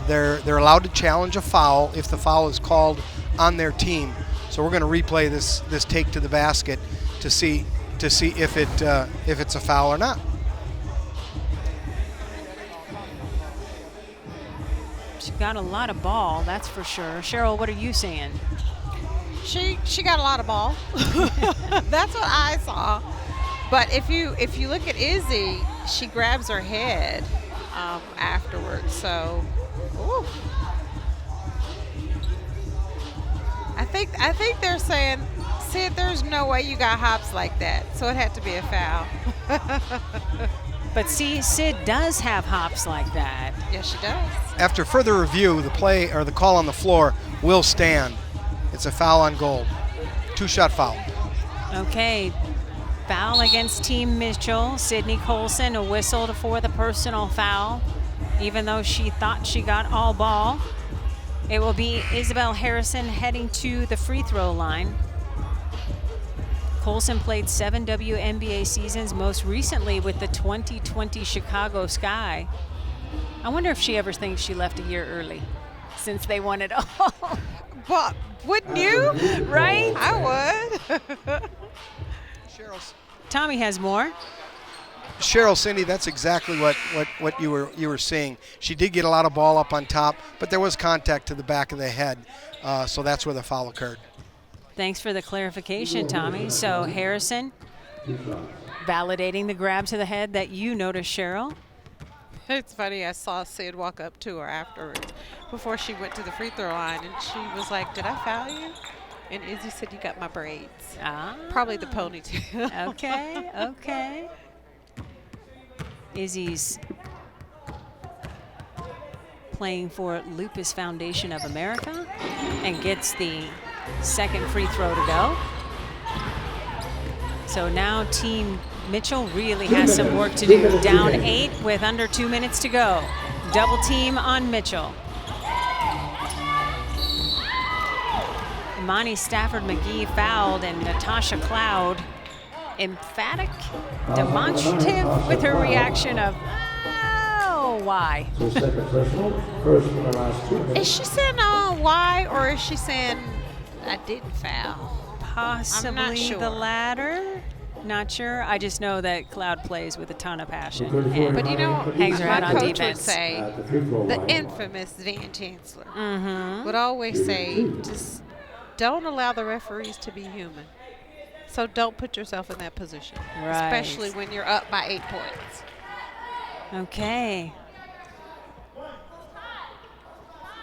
They're allowed to challenge a foul if the foul is called on their team. So we're going to replay this take to the basket to see if it's a foul or not. She got a lot of ball, that's for sure. Cheryl, what are you saying? She got a lot of ball. That's what I saw. But if you look at Izzy, she grabs her head afterwards. So, ooh. I think they're saying, Sid, there's no way you got hops like that. So it had to be a foul. But see, Sid does have hops like that. Yes, she does. After further review, the play or the call on the floor will stand. It's a foul on Gold. 2-shot foul. Okay. Foul against Team Mitchell. Sydney Colson whistled for the personal foul, even though she thought she got all ball. It will be Isabel Harrison heading to the free throw line. Colson played 7 WNBA seasons, most recently with the 2020 Chicago Sky. I wonder if she ever thinks she left a year early since they won it all. Well, wouldn't you? Right? I would. Tommy has more. Cheryl, Cindy, that's exactly what you were seeing. She did get a lot of ball up on top, but there was contact to the back of the head, so that's where the foul occurred. Thanks for the clarification, Tommy. So Harrison validating the grab to the head that you noticed, Cheryl. It's funny, I saw Sid walk up to her afterwards before she went to the free throw line, and she was like, did I foul you? And Izzy said, you got my braids. Probably the ponytail. Okay. Izzy's playing for Lupus Foundation of America and gets the second free throw to go. So now Team Mitchell really has some work to do. Down 8 with under 2 minutes to go. Double team on Mitchell. Imani Stafford McGee fouled, and Natasha Cloud emphatic, demonstrative with her reaction of, oh, why? Is she saying why, or is she saying I didn't foul? Possibly I'm not sure. the latter. Not sure. I just know that Cloud plays with a ton of passion. But you know, hangs around my on coach defense. would say, the infamous Van Chancellor would always say, just don't allow the referees to be human. So don't put yourself in that position, Right. especially when you're up by 8 points. Okay.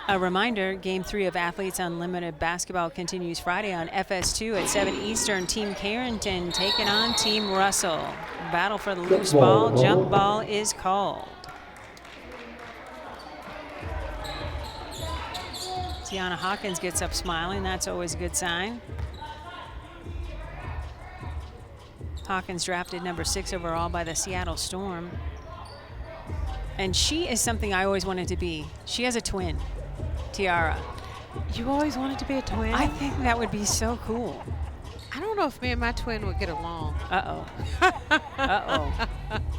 A reminder, Game 3 of Athletes Unlimited Basketball continues Friday on FS2 at 7 Eastern. Team Carrington taking on Team Russell. Battle for the loose ball. Jump ball is called. Tiana Hawkins gets up smiling. That's always a good sign. Hawkins drafted number 6 overall by the Seattle Storm. And she is something I always wanted to be. She has a twin, Tiara. You always wanted to be a twin? I think that would be so cool. I don't know if me and my twin would get along. Uh-oh.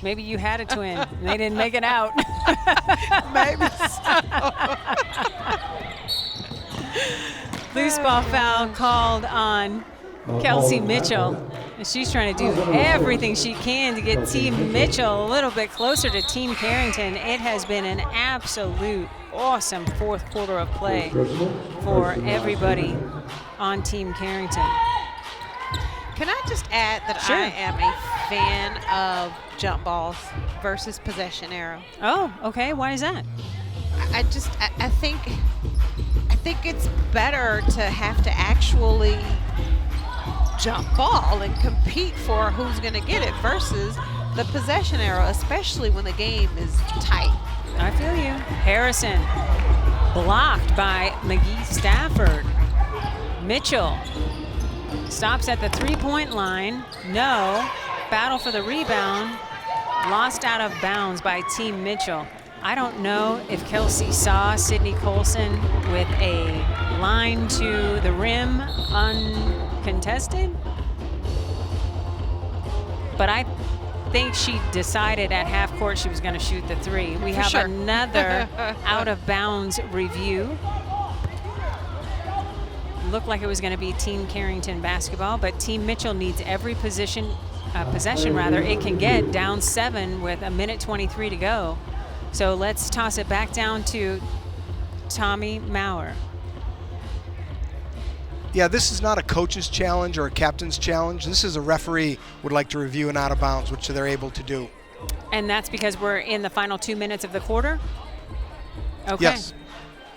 Maybe you had a twin and they didn't make it out. Maybe so. Loose ball foul called on Kelsey Mitchell. And she's trying to do everything she can to get Team Mitchell a little bit closer to Team Carrington. It has been an absolute awesome fourth quarter of play for everybody on Team Carrington. Can I just add that Sure. I am a fan of jump balls versus possession arrow. Oh, okay. Why is that? I think it's better to have to actually jump ball and compete for who's going to get it versus the possession arrow, especially when the game is tight. I feel you. Harrison blocked by McGee Stafford. Mitchell stops at the three-point line. No. Battle for the rebound. Lost out of bounds by Team Mitchell. I don't know if Kelsey saw Sydney Colson with a line to the rim uncontested, but I think she decided at half court she was going to shoot the three. We have another out of bounds review. Looked like it was going to be Team Carrington basketball, but Team Mitchell needs every possession it can get, down 7 with 1:23 to go. So let's toss it back down to Tommy Maurer. Yeah, this is not a coach's challenge or a captain's challenge. This is a referee would like to review an out of bounds, which they're able to do. And that's because we're in the final 2 minutes of the quarter? Okay. Yes.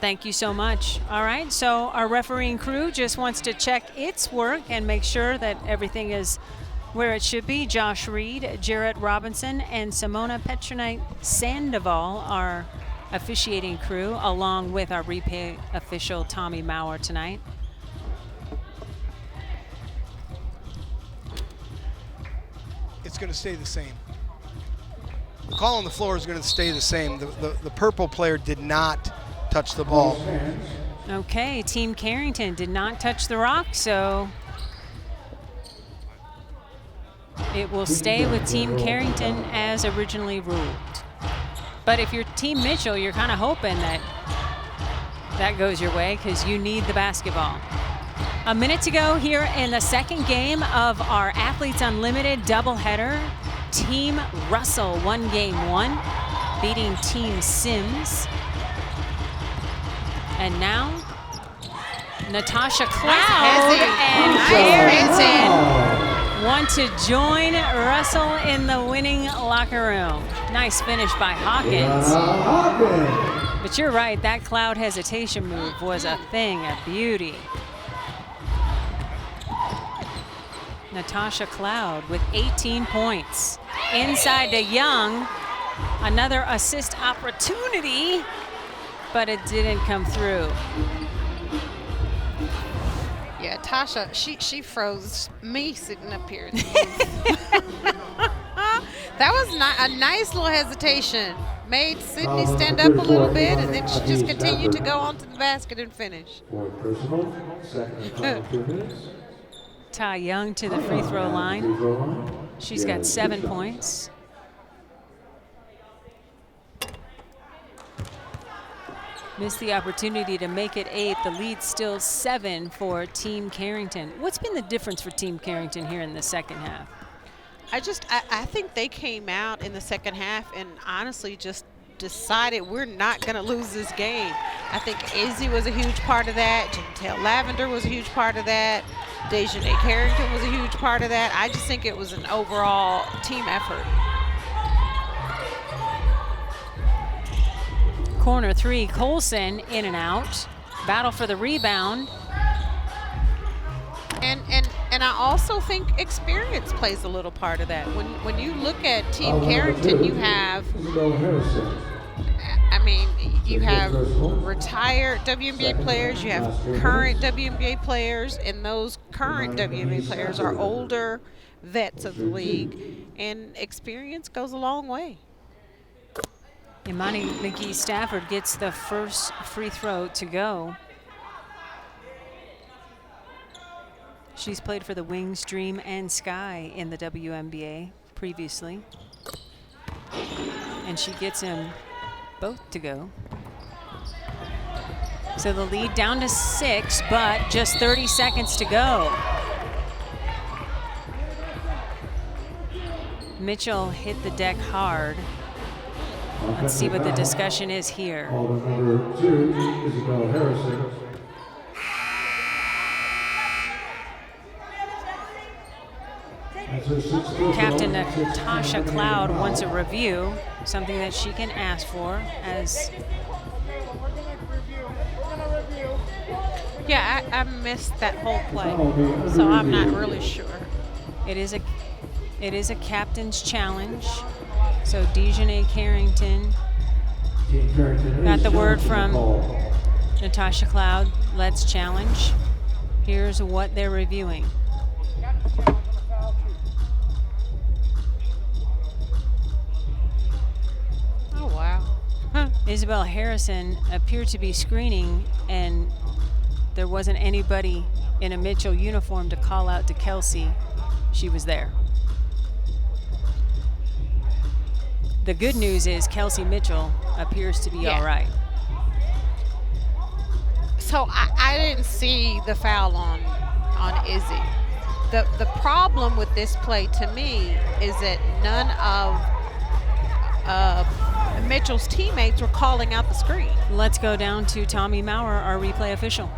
Thank you so much. All right, so our refereeing crew just wants to check its work and make sure that everything is where it should be. Josh Reed, Jarrett Robinson, and Simona Petronite Sandoval are officiating crew, along with our replay official Tommy Maurer tonight. It's going to stay the same. The call on the floor is going to stay the same. The purple player did not touch the ball. Okay, Team Carrington did not touch the rock, so it will stay with Team Carrington as originally ruled. But if you're Team Mitchell, you're kind of hoping that that goes your way because you need the basketball. A minute to go here in the second game of our Athletes Unlimited doubleheader. Team Russell won game 1, beating Team Sims. And now, Natasha Cloud and Carrington want to join Russell in the winning locker room. Nice finish by Hawkins. But you're right, that Cloud hesitation move was a thing of beauty. Natasha Cloud with 18 points. Inside to Young, another assist opportunity, but it didn't come through. Yeah, Tasha, she froze me sitting up here. That was a nice little hesitation. Made Sydney stand up a little bit, and then she just continued to go onto the basket and finish. Ty Young to the free throw line. She's got 7 points. Missed the opportunity to make it 8. The lead still 7 for Team Carrington. What's been the difference for Team Carrington here in the second half? I think they came out in the second half and honestly just decided we're not going to lose this game. I think Izzy was a huge part of that. Jantel Lavender was a huge part of that. Dejanay Carrington was a huge part of that. I just think it was an overall team effort. Corner 3, Colson in and out. Battle for the rebound. And I also think experience plays a little part of that. When you look at Team Carrington, you have, you have retired WNBA players, you have current WNBA players, and those current WNBA players are older vets of the league, and experience goes a long way. Imani McGee Stafford gets the first free throw to go. She's played for the Wings, Dream, and Sky in the WNBA previously. And she gets him both to go. So the lead down to 6, but just 30 seconds to go. Mitchell hit the deck hard. Let's see what the discussion is here. Number 2, Isabel Harrison. Captain Natasha Cloud wants a review, something that she can ask for as. Yeah, I missed that whole play, so I'm not really sure. It is a captain's challenge. So Dejanay Carrington got the word from Natasha Cloud. Let's challenge. Here's what they're reviewing. Oh, wow. Huh. Isabel Harrison appeared to be screening, and there wasn't anybody in a Mitchell uniform to call out to Kelsey. She was there. The good news is Kelsey Mitchell appears to be all right. So I didn't see the foul on Izzy. The problem with this play to me is that none of Mitchell's teammates were calling out the screen. Let's go down to Tommy Maurer, our replay official.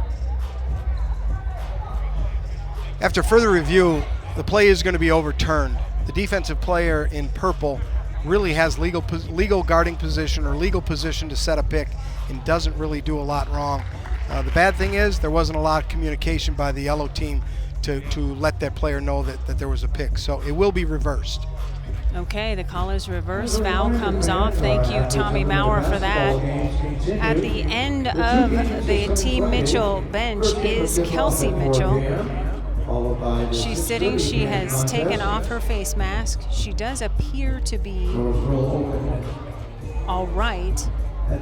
After further review, the play is going to be overturned. The defensive player in purple really has legal guarding position or legal position to set a pick and doesn't really do a lot wrong. The bad thing is there wasn't a lot of communication by the yellow team to let that player know that there was a pick. So it will be reversed. Okay, the call is reversed. Foul comes off. Thank you, Tommy Maurer, for that. At the end of the Team Mitchell bench is Kelsey Mitchell. She's sitting. She has taken off her face mask. She does appear to be all right.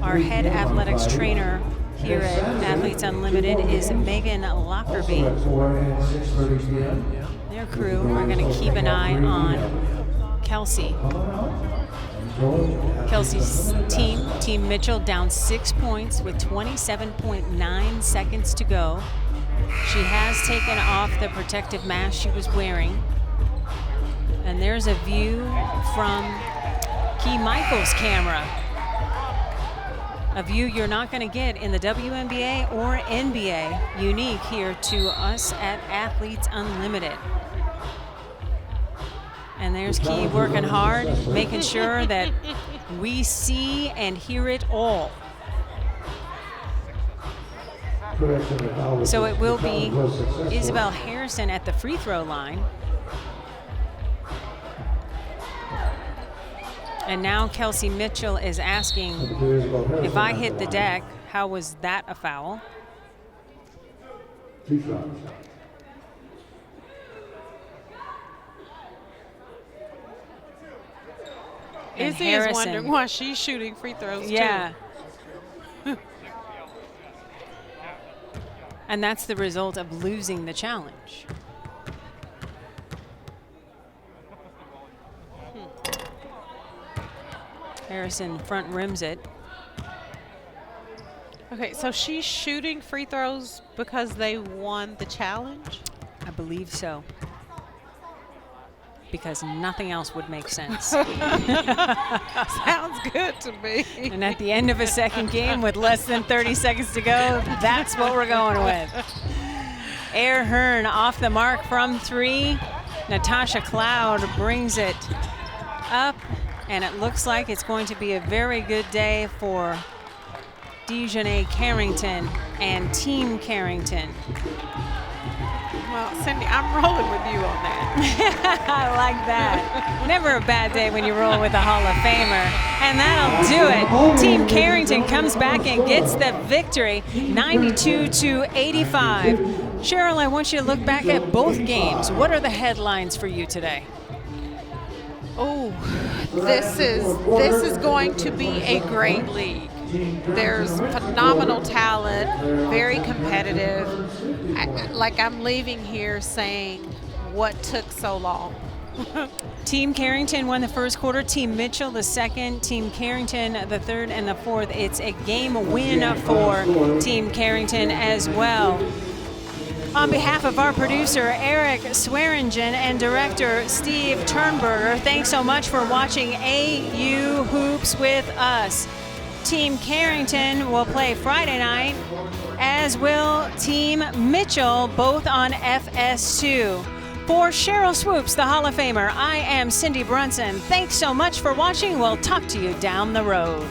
Our head athletics trainer here at Athletes Unlimited is Megan Lockerbie. Their crew are going to keep an eye on Kelsey. Kelsey's Team Mitchell, down 6 points with 27.9 seconds to go. She has taken off the protective mask she was wearing. And there's a view from Key Michael's camera. A view you're not going to get in the WNBA or NBA. Unique here to us at Athletes Unlimited. And there's Key working hard, making sure that we see and hear it all. So it will be Isabel Harrison at the free throw line. And now Kelsey Mitchell is asking, if I hit the deck, how was that a foul? Izzy is wondering why she's shooting free throws too. Yeah. And that's the result of losing the challenge. Harrison front rims it. Okay, so she's shooting free throws because they won the challenge? I believe so. Because nothing else would make sense. Sounds good to me. And at the end of a second game with less than 30 seconds to go, that's what we're going with. Air Hearn off the mark from three. Natasha Cloud brings it up, and it looks like it's going to be a very good day for Dejanay Carrington and Team Carrington. Well, Cindy, I'm rolling with you on that. I like that. Never a bad day when you roll with a Hall of Famer. And that'll do it. Team Carrington comes back and gets the victory, 92-85. Cheryl, I want you to look back at both games. What are the headlines for you today? Oh, this is going to be a great league. There's phenomenal talent, very competitive. I'm leaving here saying, what took so long? Team Carrington won the first quarter, Team Mitchell the second, Team Carrington the third and the fourth. It's a game win for Team Carrington as well. On behalf of our producer, Eric Swearingen, and director, Steve Turnberger, thanks so much for watching AU Hoops with us. Team Carrington will play Friday night, as will Team Mitchell, both on FS2. For Cheryl Swoops, the Hall of Famer, I am Cindy Brunson. Thanks so much for watching. We'll talk to you down the road.